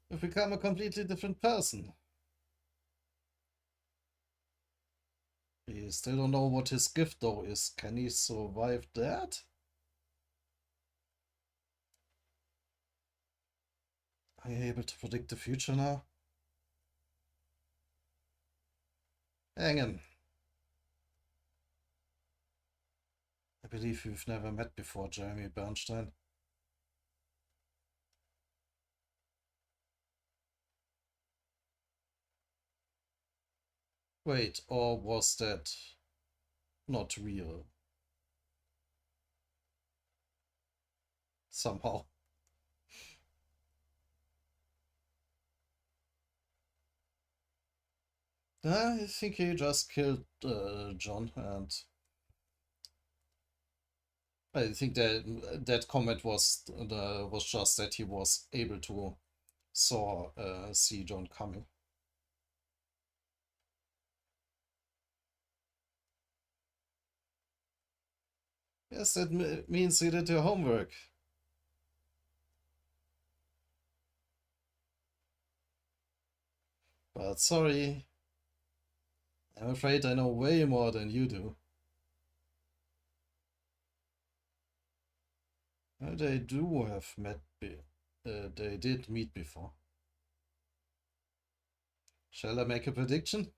You've become a completely different person. We still don't know what his gift though is. Can he survive that? Are you able to predict the future now? Hang in. I believe we've never met before, Jeremy Bernstein. Wait, or was that not real? Somehow. I think he just killed John, and I think that comment was just that he was able to see John coming. Yes, that means you did your homework. But sorry, I'm afraid I know way more than you do. They do have they did meet before. Shall I make a prediction?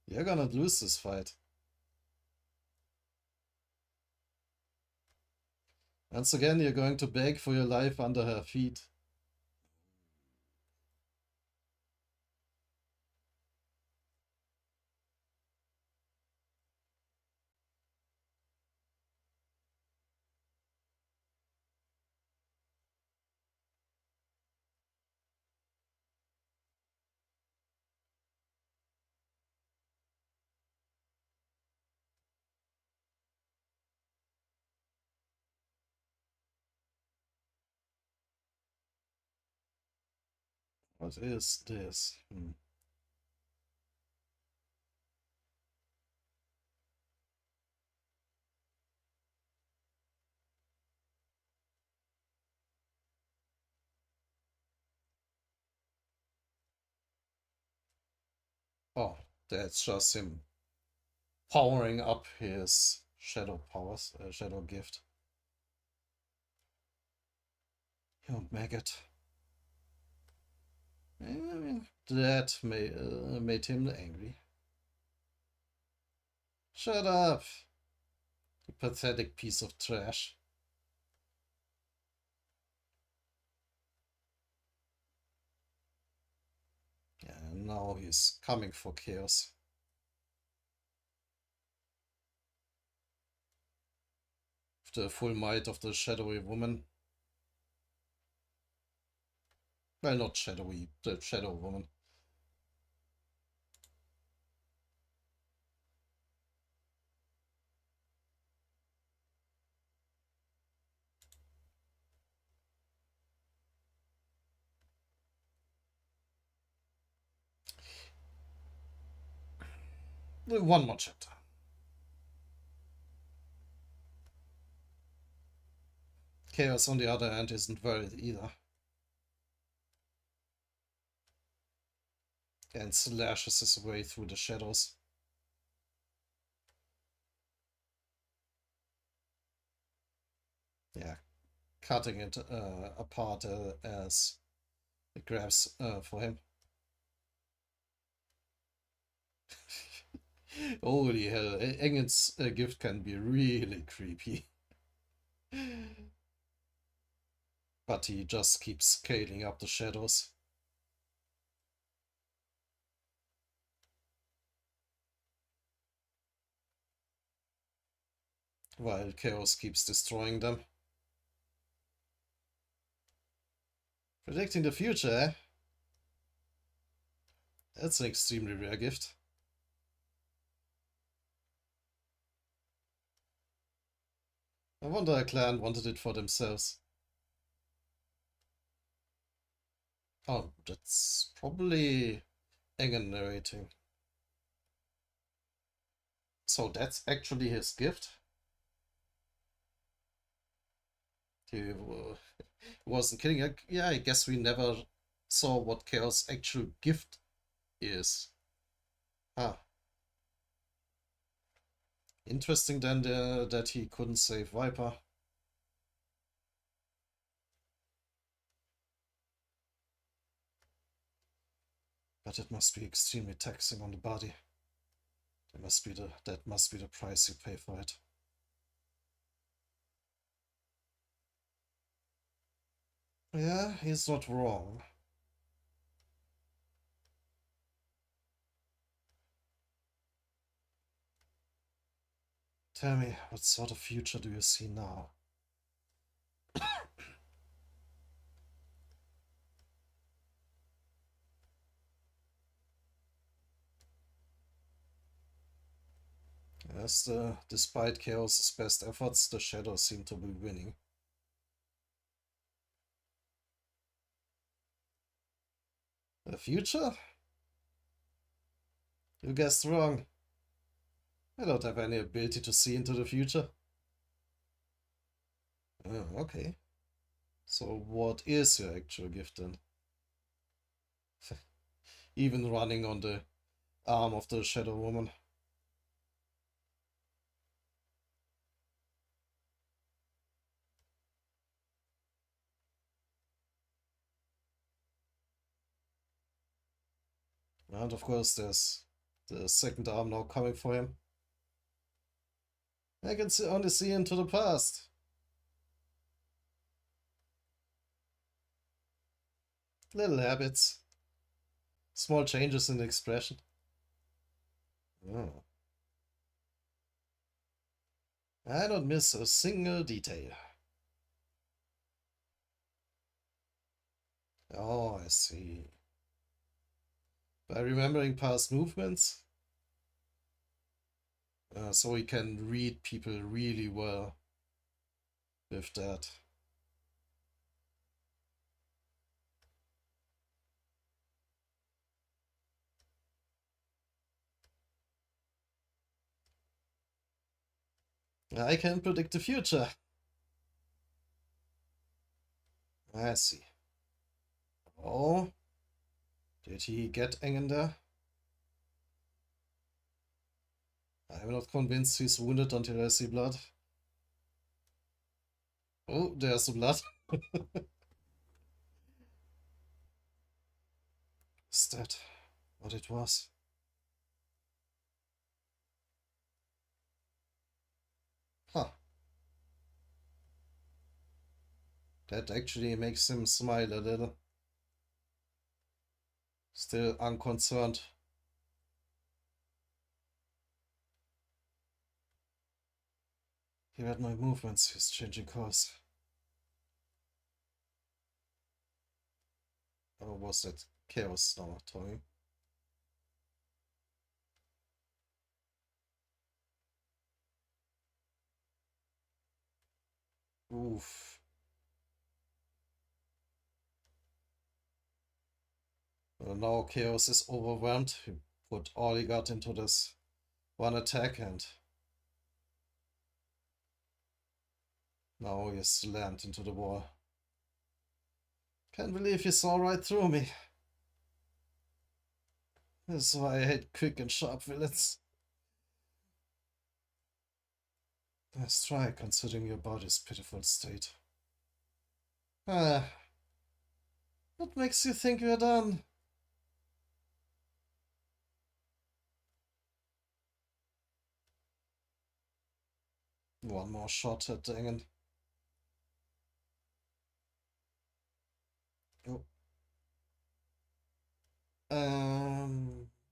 You're gonna lose this fight. Once again, you're going to beg for your life under her feet. What is this? Oh, that's just him powering up his shadow powers, shadow gift. You maggot. That made him angry. Shut up, you pathetic piece of trash. Yeah, and now he's coming for chaos. With the full might of the shadowy woman. Well, not shadowy, the shadow woman. One more chapter. Chaos, on the other hand, isn't worried either. and slashes his way through the shadows. Yeah, cutting it apart as it grabs for him. Holy hell, Engen's gift can be really creepy. But he just keeps scaling up the shadows. While Chaos keeps destroying them. Predicting the future, eh? That's an extremely rare gift. I wonder a clan wanted it for themselves. Oh, that's probably Engen narrating. So that's actually his gift? He wasn't kidding. Yeah, I guess we never saw what Chaos' actual gift is. Ah. Interesting then that he couldn't save Viper. But it must be extremely taxing on the body. That must be the price you pay for it. Yeah, he's not wrong. Tell me, what sort of future do you see now? Yes, despite Chaos's best efforts, the shadows seem to be winning. The future? You guessed wrong. I don't have any ability to see into the future. Oh, okay. So what is your actual gift then? Even running on the arm of the Shadow Woman. And of course there's the second arm now coming for him. I can only see into the past. Little habits. Small changes in expression. Oh. I don't miss a single detail. Oh, I see. By remembering past movements, so he can read people really well with that. I can predict the future. I see. Oh, did he get Engen there? I'm not convinced he's wounded until I see blood. Oh, there's the blood. Is that what it was? Huh. That actually makes him smile a little. Still unconcerned. He read my movements. He's changing course. Or was that Chaos now talking? Oof. Now Chaos is overwhelmed. He put all he got into this one attack and now he's slammed into the wall. Can't believe he saw right through me. That's why I hate quick and sharp villains. Nice try, considering your body's pitiful state. Ah, what makes you think we're done? One more shot at Engen. Oh.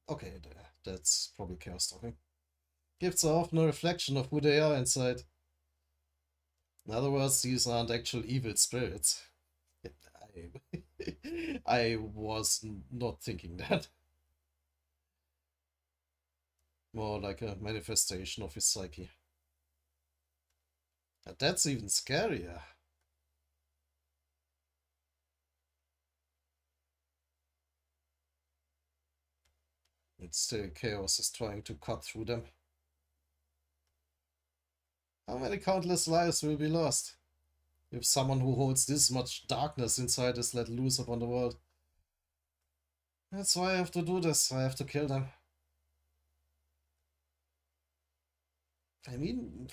Okay, that's probably chaos talking. Gifts are often a reflection of who they are inside. In other words, these aren't actual evil spirits. I was not thinking that. More like a manifestation of his psyche. That's even scarier. It's still chaos is trying to cut through them. How many countless lives will be lost if someone who holds this much darkness inside is let loose upon the world? That's why I have to do this. I have to kill them. I mean,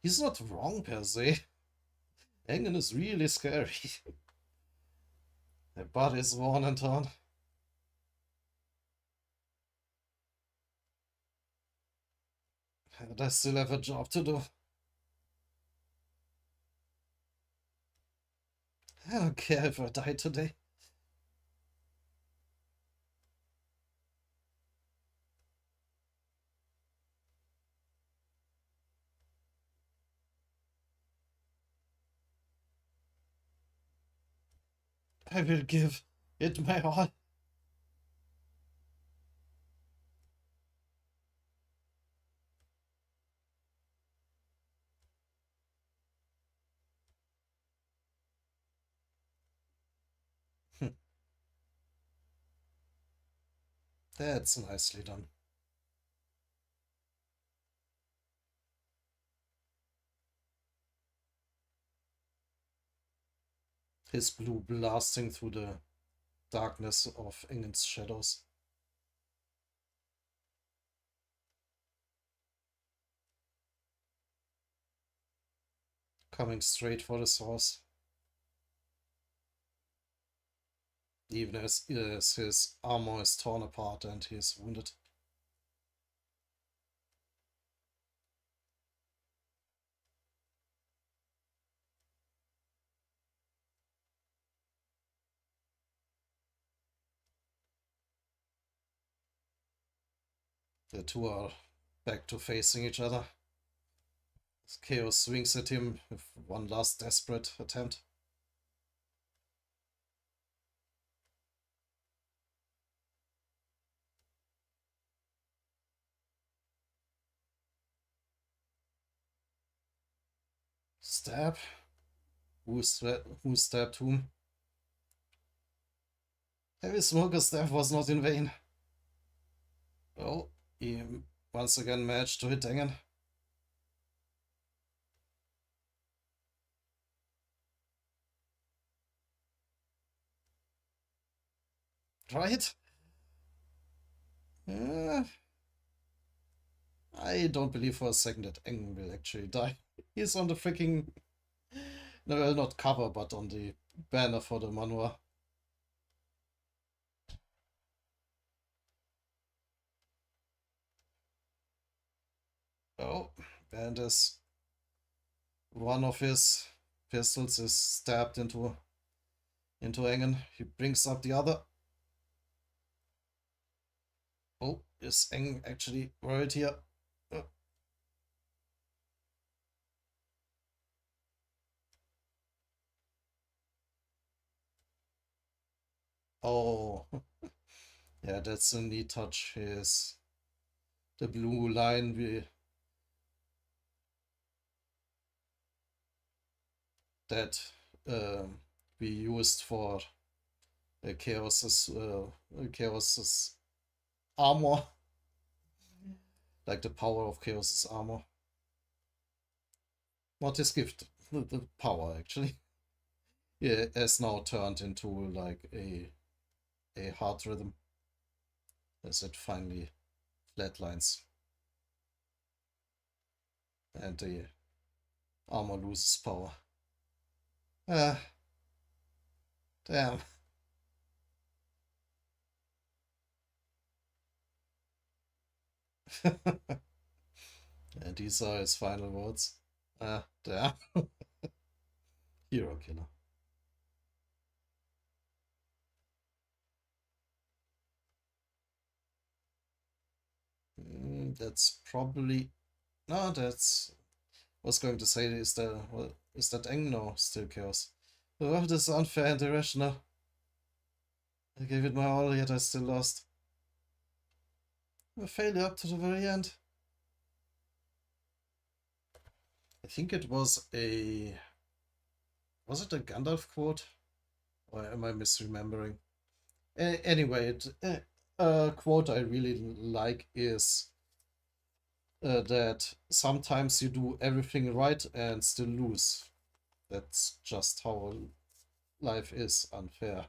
he's not wrong per se. Engen is really scary. Their body's worn and torn. And I still have a job to do. I don't care if I die today. I will give it my all. That's nicely done. His blue blasting through the darkness of Engen's shadows. Coming straight for the source. Even as his armor is torn apart and he is wounded. The two are back to facing each other. Chaos swings at him with one last desperate attempt. Stab? Who stabbed whom? Heavy Smoker's death was not in vain. Oh, he once again managed to hit Engen. Right? I don't believe for a second that Engen will actually die. He's on the freaking... No, well, not cover, but on the banner for the manhwa. Oh, and as one of his pistols is stabbed into Engen, he brings up the other. Oh, is Engen actually worried here? Oh, yeah, that's a neat touch. Is the blue line that we used for Chaos's armor, like the power of Chaos's armor. Not his gift, the power actually. It has now turned into like a heart rhythm. as it finally flatlines and the armor loses power. Ah, damn. And these are his final words. Ah, damn. Hero Killer. That's probably... No, that's... Was going to say, is that... Well, is that Eng? No, still Chaos. Oh, this is unfair and irrational. I gave it my all, yet I still lost. A failure up to the very end. I think it was a... Was it a Gandalf quote? Or am I misremembering? Anyway, a quote I really like is that sometimes you do everything right and still lose. That's just how life is unfair.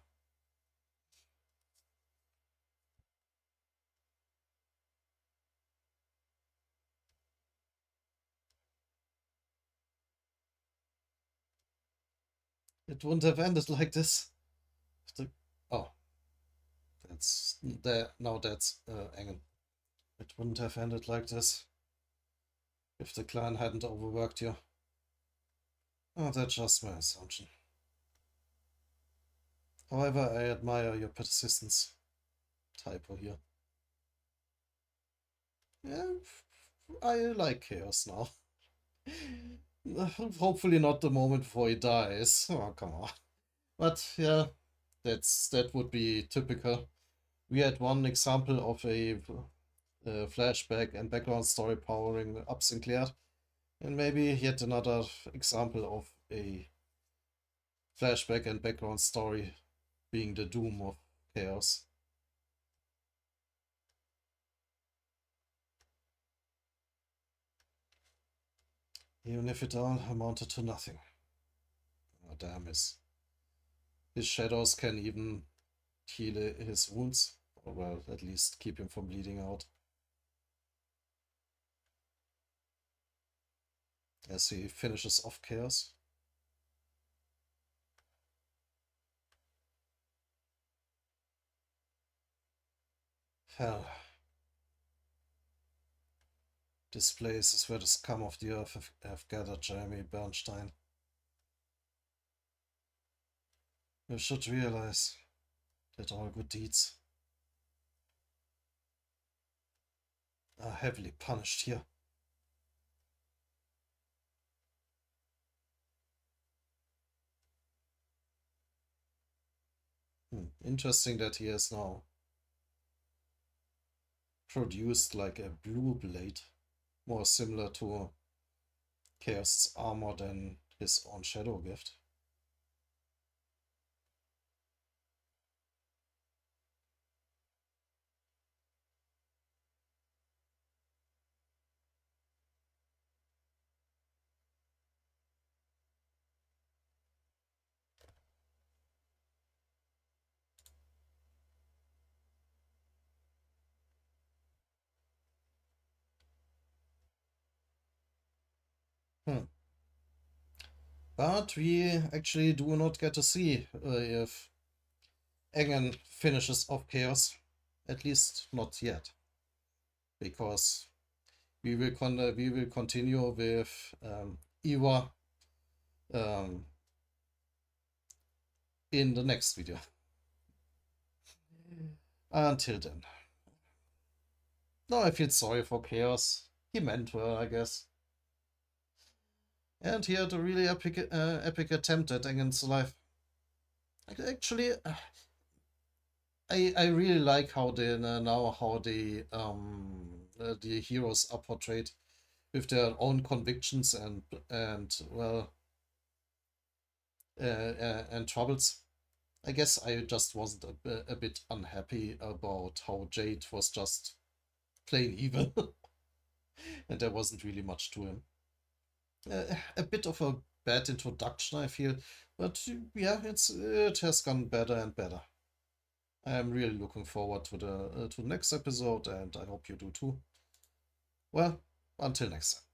It wouldn't have ended like this. The, oh, that's there. Now that's Engen. It wouldn't have ended like this if the clan hadn't overworked you. Oh, that's just my assumption. However, I admire your persistence. Typo here. Yeah, I like Chaos now. Hopefully not the moment before he dies. Oh, come on. But yeah, that would be typical. We had one example of a flashback and background story powering up Sinclair, and maybe yet another example of a flashback and background story being the doom of Chaos. Even if it all amounted to nothing. Oh, damn, his shadows can even heal his wounds, or well, at least keep him from bleeding out. As he finishes off Chaos. Hell. This place is where the scum of the earth have gathered, Jeremy Bernstein. You should realize that all good deeds are heavily punished here. Interesting that he has now produced like a blue blade, more similar to Chaos's armor than his own shadow gift. Hmm. But we actually do not get to see if Engen finishes off Chaos, at least not yet, because we will continue with Iwa um, in the next video. Until then. No, I feel sorry for Chaos. He meant well, I guess. And he had a really epic attempt at Engen's life. Actually, I really like how they now how the heroes are portrayed with their own convictions and well and troubles. I guess I just wasn't a bit unhappy about how Jade was just plain evil, and there wasn't really much to him. A bit of a bad introduction, I feel, but yeah, it has gone better and better. I'm really looking forward to the next episode, and I hope you do too. Well, until next time.